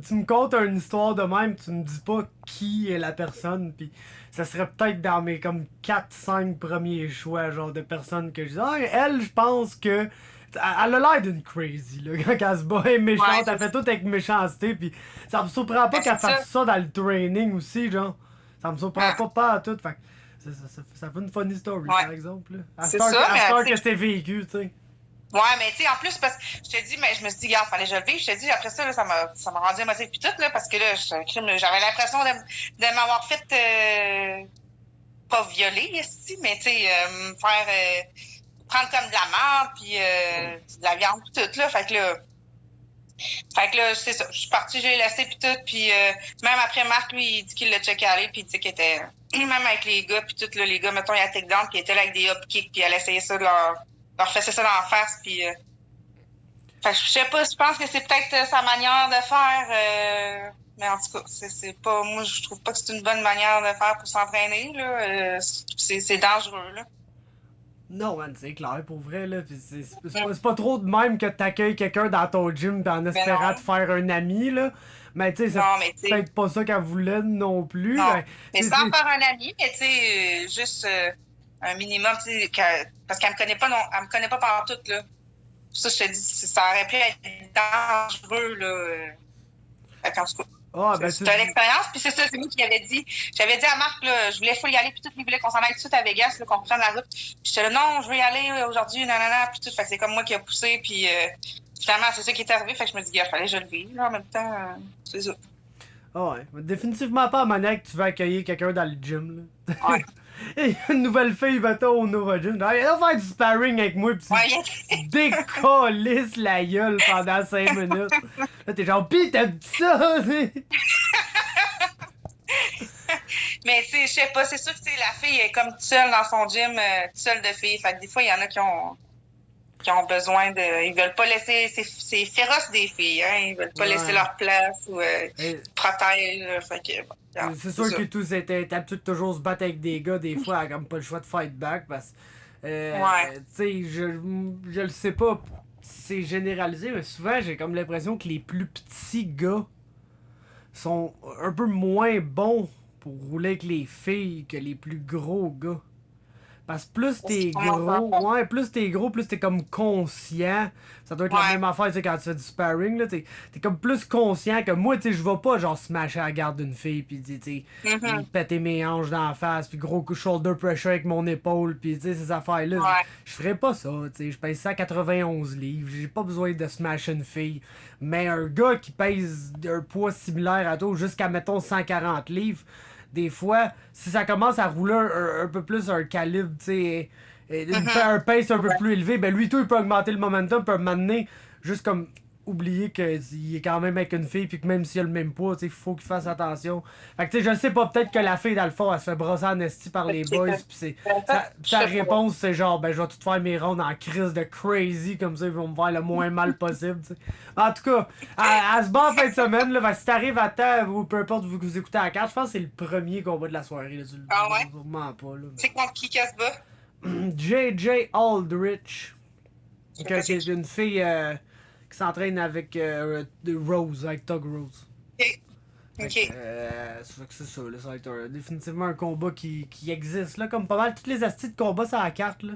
A: tu me contes une histoire de même, tu me dis pas qui est la personne, pis ça serait peut-être dans mes comme 4-5 premiers choix, genre, de personnes que je dis, ah, elle, je pense que. Elle a l'air d'une crazy, là, quand elle se bat, elle est méchante,
C: Ouais,
A: elle fait tout avec méchanceté, pis ça me surprend pas
C: ben,
A: qu'elle
C: c'est
A: fasse ça dans le training aussi, genre. Ça me surprend
C: Ah.
A: pas à tout, fait que ça fait une funny story,
C: Ouais.
A: par exemple, là. À
C: C'est
A: cette heure
C: ça,
A: à
C: mais
A: cette heure
C: tu
A: que
C: sais,
A: c'est vécu, tu sais.
C: ouais, mais tu sais, en plus, parce que je te dis, mais je me suis dit, regarde, fallait que je le vive. Je te dis, après ça, là, ça m'a rendu émotive puis tout, là, parce que là, j'avais l'impression de m'avoir fait, pas violer, ici, mais tu sais, me faire prendre comme de la merde, puis de la viande, puis tout, là. Fait que là, c'est ça. Je suis partie, j'ai laissé, puis tout, puis même après, Marc, lui, il dit qu'il l'a checké aller, puis il dit qu'il était, même avec les gars, puis tout, là, les gars, mettons, il a take down, puis il était là avec des hop kicks, puis elle essayait ça de leur fesser ça dans la face, puis fait que je sais pas, je pense que c'est peut-être sa manière de faire, mais en tout cas, c'est pas, moi, je trouve pas que c'est une bonne manière de faire pour s'entraîner, là. C'est dangereux, là.
A: Non, man, c'est clair, pour vrai, là. Pis c'est pas trop de même que t'accueilles quelqu'un dans ton gym pis en espérant
C: non.
A: te faire un ami, là. Mais tu sais, c'est
C: Non, mais tu sais,
A: peut-être pas ça qu'elle voulait non plus.
C: non.
A: Ben,
C: Mais
A: c'est.
C: sans faire un ami, mais tu sais, juste un minimum, tu sais, parce qu'elle me connaît pas, non, elle me connaît pas partout, là. Pour ça, je te dis, ça aurait pu être dangereux, là. Fait qu'en tout cas,
A: Ah, ben,
C: c'était une expérience, puis c'est ça, c'est moi qui avais dit. J'avais dit à Marc, là, je voulais full y aller, puis tout, il voulait qu'on s'en aille tout de suite à Vegas, là, qu'on reprenne la route. Puis j'étais là, non, je veux y aller aujourd'hui, nanana, puis tout. Fait que c'est comme moi qui a poussé, puis finalement, c'est ça qui est arrivé. Fait que je me dis, gars, fallait que je le vive, là, en même temps, c'est ça.
A: Ah ouais, définitivement pas la manière que tu veux accueillir quelqu'un dans le gym, là.
C: Ouais.
A: Et une nouvelle fille, mettons, au Nova Gym. Elle va faire du sparring avec moi, pis tu décollisses la gueule pendant 5 minutes. Là, t'es genre, pis t'aimes ça,
C: Mais tu sais, je sais pas, c'est sûr que la fille est comme toute seule dans son gym, toute seule de fille. Fait que des fois, il y en a qui ont besoin de. Ils veulent pas laisser. C'est féroce des filles, hein. Ils veulent pas laisser leur place ou protègent. Fait que, bon,
A: c'est sûr que tous étaient habitués de toujours se battre avec des gars, des fois, elle a comme pas le choix de fight back parce que. Tu sais, je le sais pas, c'est généralisé, mais souvent, j'ai comme l'impression que les plus petits gars sont un peu moins bons pour rouler avec les filles que les plus gros gars. Parce que plus t'es gros, plus t'es comme conscient. Ça doit être la même affaire, tu sais, quand tu fais du sparring, là, t'es comme plus conscient que moi, tu sais, je vais pas genre smasher à la garde d'une fille, pis tu sais, péter mes hanches dans la face, pis gros coup shoulder pressure avec mon épaule, pis tu sais, ces affaires-là, je ferais pas ça, tu sais, je pèse 191 livres, j'ai pas besoin de smasher une fille. Mais un gars qui pèse un poids similaire à toi, jusqu'à mettons 140 livres, des fois, si ça commence à rouler un peu plus un calibre, tu sais, un pace un peu plus élevé, ben lui, tout, il peut augmenter le momentum, peut m'amener juste comme oublier qu'il est quand même avec une fille, puis que même s'il a le même poids, il faut qu'il fasse attention. Fait que tu sais, je le sais pas, peut-être que la fille, dans le fond, elle se fait brosser en esti par les boys, puis sa réponse, c'est genre, ben je vais tout faire mes rondes en crise de crazy, comme ça, ils vont me faire le moins mal possible, t'sais. En tout cas, elle se bat en fin de semaine, là, fait que si t'arrives à temps, ou peu importe, vous écoutez à la carte, je pense que c'est le premier combat de la soirée, là, vraiment pas, là.
C: C'est contre qui qu'elle se bat?
A: J.J. Aldrich, qui est une fille qui s'entraîne avec Rose, avec Tug Rose.
C: Ok.
A: C'est ça, là, ça va être définitivement un combat qui existe, là, comme pas mal toutes les astuces de combat sur la carte, là.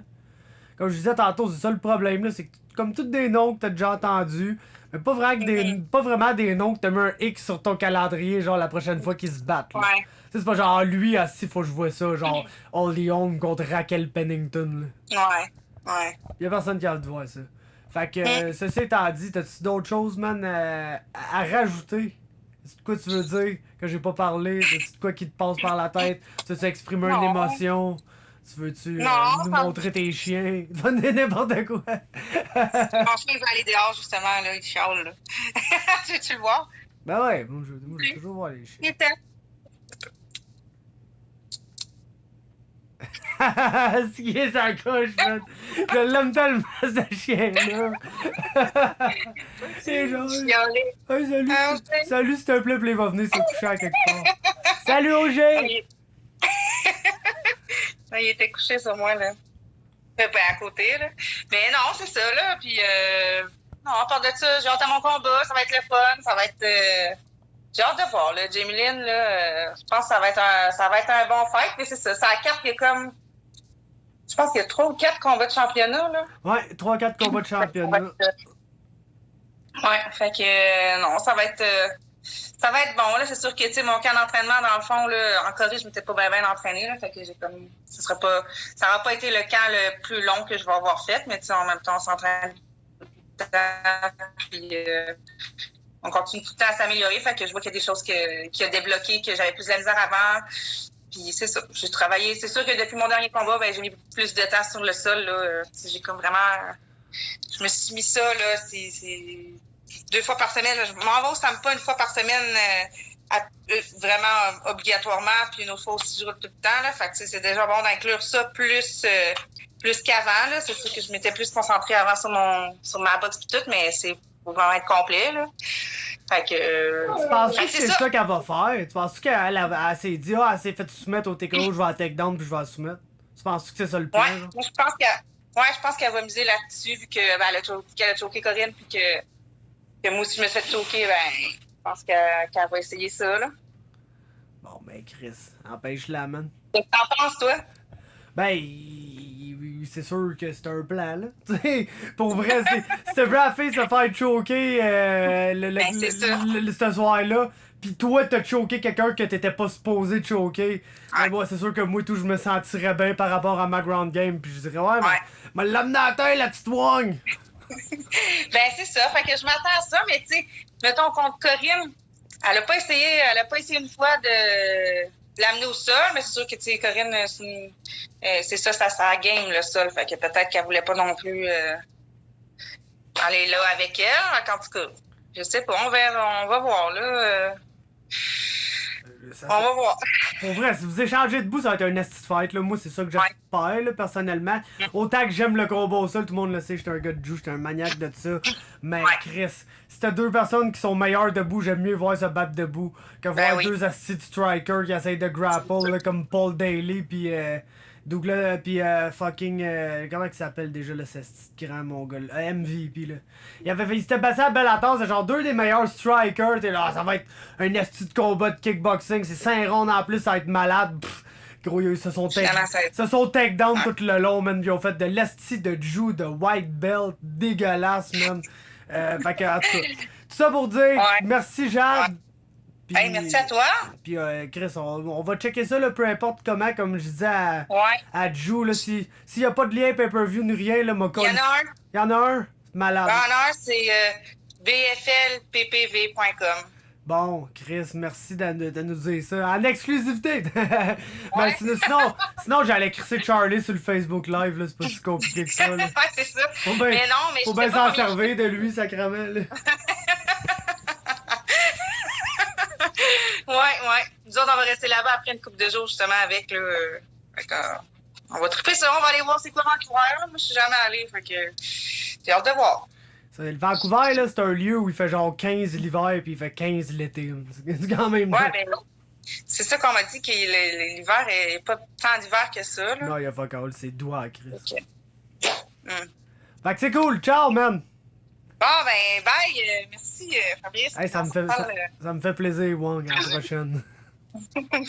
A: comme je disais tantôt, c'est ça le problème, là, c'est que comme tous des noms que t'as déjà entendus, mais pas vraiment des noms que t'as mis un X sur ton calendrier, genre la prochaine fois qu'ils se battent, là.
C: Ouais.
A: C'est pas genre lui, assis, faut que je vois ça, genre Holly Holm contre Raquel Pennington, là.
C: Ouais.
A: Y'a personne qui a hâte de voir ça. Fait que, ceci étant dit, t'as-tu d'autres choses, man, à rajouter? C'est de quoi tu veux dire que j'ai pas parlé? T'as-tu de quoi qui te passe par la tête? Tu veux-tu exprimer une émotion? Tu veux-tu nous montrer tes chiens? Tu vas dire n'importe quoi.
C: Franchement, il va aller dehors, justement, là, il chiale, là. Tu veux-tu le voir?
A: Ben ouais, moi je veux toujours voir les chiens.
C: Il était.
A: Ce qui est sa couche, man. Je l'aime tellement, ce chien-là. C'est genre. Hey, salut, s'il te plaît, puis il va venir se coucher à quelque part. Salut, OG!
C: Il était couché sur moi, là. Ben, à côté, là. Mais non, c'est ça, là. Puis, non, à part de ça, j'ai hâte à mon combat. Ça va être le fun. Ça va être. J'ai hâte de voir, là. Jamey-Lyn, là. Je pense que ça va être un bon fight. Mais c'est ça. C'est la carte qui est comme. Je pense qu'il y a 3 ou 4 combats de championnat, là.
A: Ouais, 3-4 combats de championnat.
C: Ouais, fait que non, ça va être bon, là. C'est sûr que, tu sais, mon camp d'entraînement, dans le fond, là, en Corée, je m'étais pas bien entraînée, là. Fait que j'ai comme. Ça n'aura pas été le camp le plus long que je vais avoir fait, mais, tu sais, en même temps, on s'entraîne puis on continue tout le temps à s'améliorer. Fait que je vois qu'il y a des choses qui a débloqué, que j'avais plus de la misère avant. Puis c'est ça, j'ai travaillé. C'est sûr que depuis mon dernier combat, ben, j'ai mis plus de temps sur le sol, là. J'ai comme vraiment. Je me suis mis ça, là. C'est 2 fois par semaine. Je m'en vais au Sampa 1 fois par semaine, vraiment obligatoirement. Puis une autre fois aussi, je roule tout le temps, là. Fait que c'est déjà bon d'inclure ça plus qu'avant, là. C'est sûr que je m'étais plus concentrée avant sur ma boxe et tout, mais c'est pour vraiment être complet, là. Fait que.
A: Tu penses que c'est ça qu'elle va faire? Tu penses qu'elle s'est dit, elle s'est fait soumettre au TKO, je vais à takedown puis je vais la soumettre? Tu penses que c'est ça le plan?
C: Ouais, moi, je pense qu'elle va miser là-dessus, vu qu'elle a choqué Corinne, puis que moi aussi je me suis fait choquer, ben, je pense qu'elle va essayer ça, là.
A: Bon, ben, Chris, empêche-la, man.
C: Qu'est-ce que t'en penses, toi?
A: Ben, c'est sûr que c'est un plan, là. T'sais, pour vrai, c'était vrai à la fille se faire choquer ce soir-là, pis toi, t'as choqué quelqu'un que t'étais pas supposé choquer. Ben, moi, c'est sûr que moi, tout, je me sentirais bien par rapport à ma ground game, pis je dirais, ouais, mais l'amener à la terre, la petite Wong!
C: Ben, c'est ça. Fait que je m'attends à ça, mais tu sais, mettons contre Corinne, elle a pas essayé une fois de l'amener au sol, mais c'est sûr que, tu sais, Corinne, c'est ça, sa game, le sol. Fait que peut-être qu'elle voulait pas non plus aller là avec elle. En tout cas, je sais pas, on va voir, là. On va voir.
A: Pour vrai, si vous échangez debout, ça va être un esti de fight, là. Moi, c'est ça que j'espère, là, personnellement. Autant que j'aime le combat au sol, tout le monde le sait, j'étais un gars de jiu, j'étais un maniaque de ça. Mais Chris, si t'as 2 personnes qui sont meilleures debout, j'aime mieux voir se battre debout que voir 2 astis de striker qui essayent de grapple, là, comme Paul Daly, pis Douglas, pis fucking. Comment il s'appelle déjà, le grand mongol? MVP, là. Il s'était passé à Bellator, c'est genre 2 des meilleurs strikers. T'es là, ça va être un esti de combat de kickboxing, c'est 5 rounds en plus, ça va être malade. Pff, gros, ils se sont take down tout le long, man. Ils ont fait de l'esti de jiu, de white belt, dégueulasse, man. Fait que, en tout cas, tout ça pour dire, merci Jade. Puis,
C: hey, merci à toi.
A: Puis, Chris, on va checker ça, là, peu importe comment, comme je disais à Jou, là, s'il n'y a pas de lien pay-per-view ni rien, là,
C: Il y en a un.
A: Il y en a un? Malade.
C: Il y en a un, c'est bflppv.com.
A: Bon, Chris, merci de nous dire ça. En exclusivité! Ben, sinon j'allais crisser Charlie sur le Facebook Live, là, c'est pas si compliqué que ça, là.
C: Ouais, c'est ça.
A: Faut bien s'en servir de lui, sacrément, là.
C: Ouais. Nous autres, on va rester là-bas après une couple de jours, justement, avec le. On va triper ça, on va aller voir c'est quoi Vancouver. Moi, je suis jamais allée, fait que j'ai hâte de voir.
A: Le Vancouver, là, c'est un lieu où il fait genre 15 l'hiver puis il fait 15 l'été. C'est quand même.
C: Ouais, ben c'est ça qu'on m'a dit que l'hiver est pas tant d'hiver que ça, là.
A: Non, il y a fuck all, c'est doux à Chris.
C: Okay.
A: Fait que c'est cool, ciao, man!
C: Bon, ben, bye, merci, Fabrice.
A: Hey, ça me fait plaisir, Wong, à la prochaine.
C: Bye.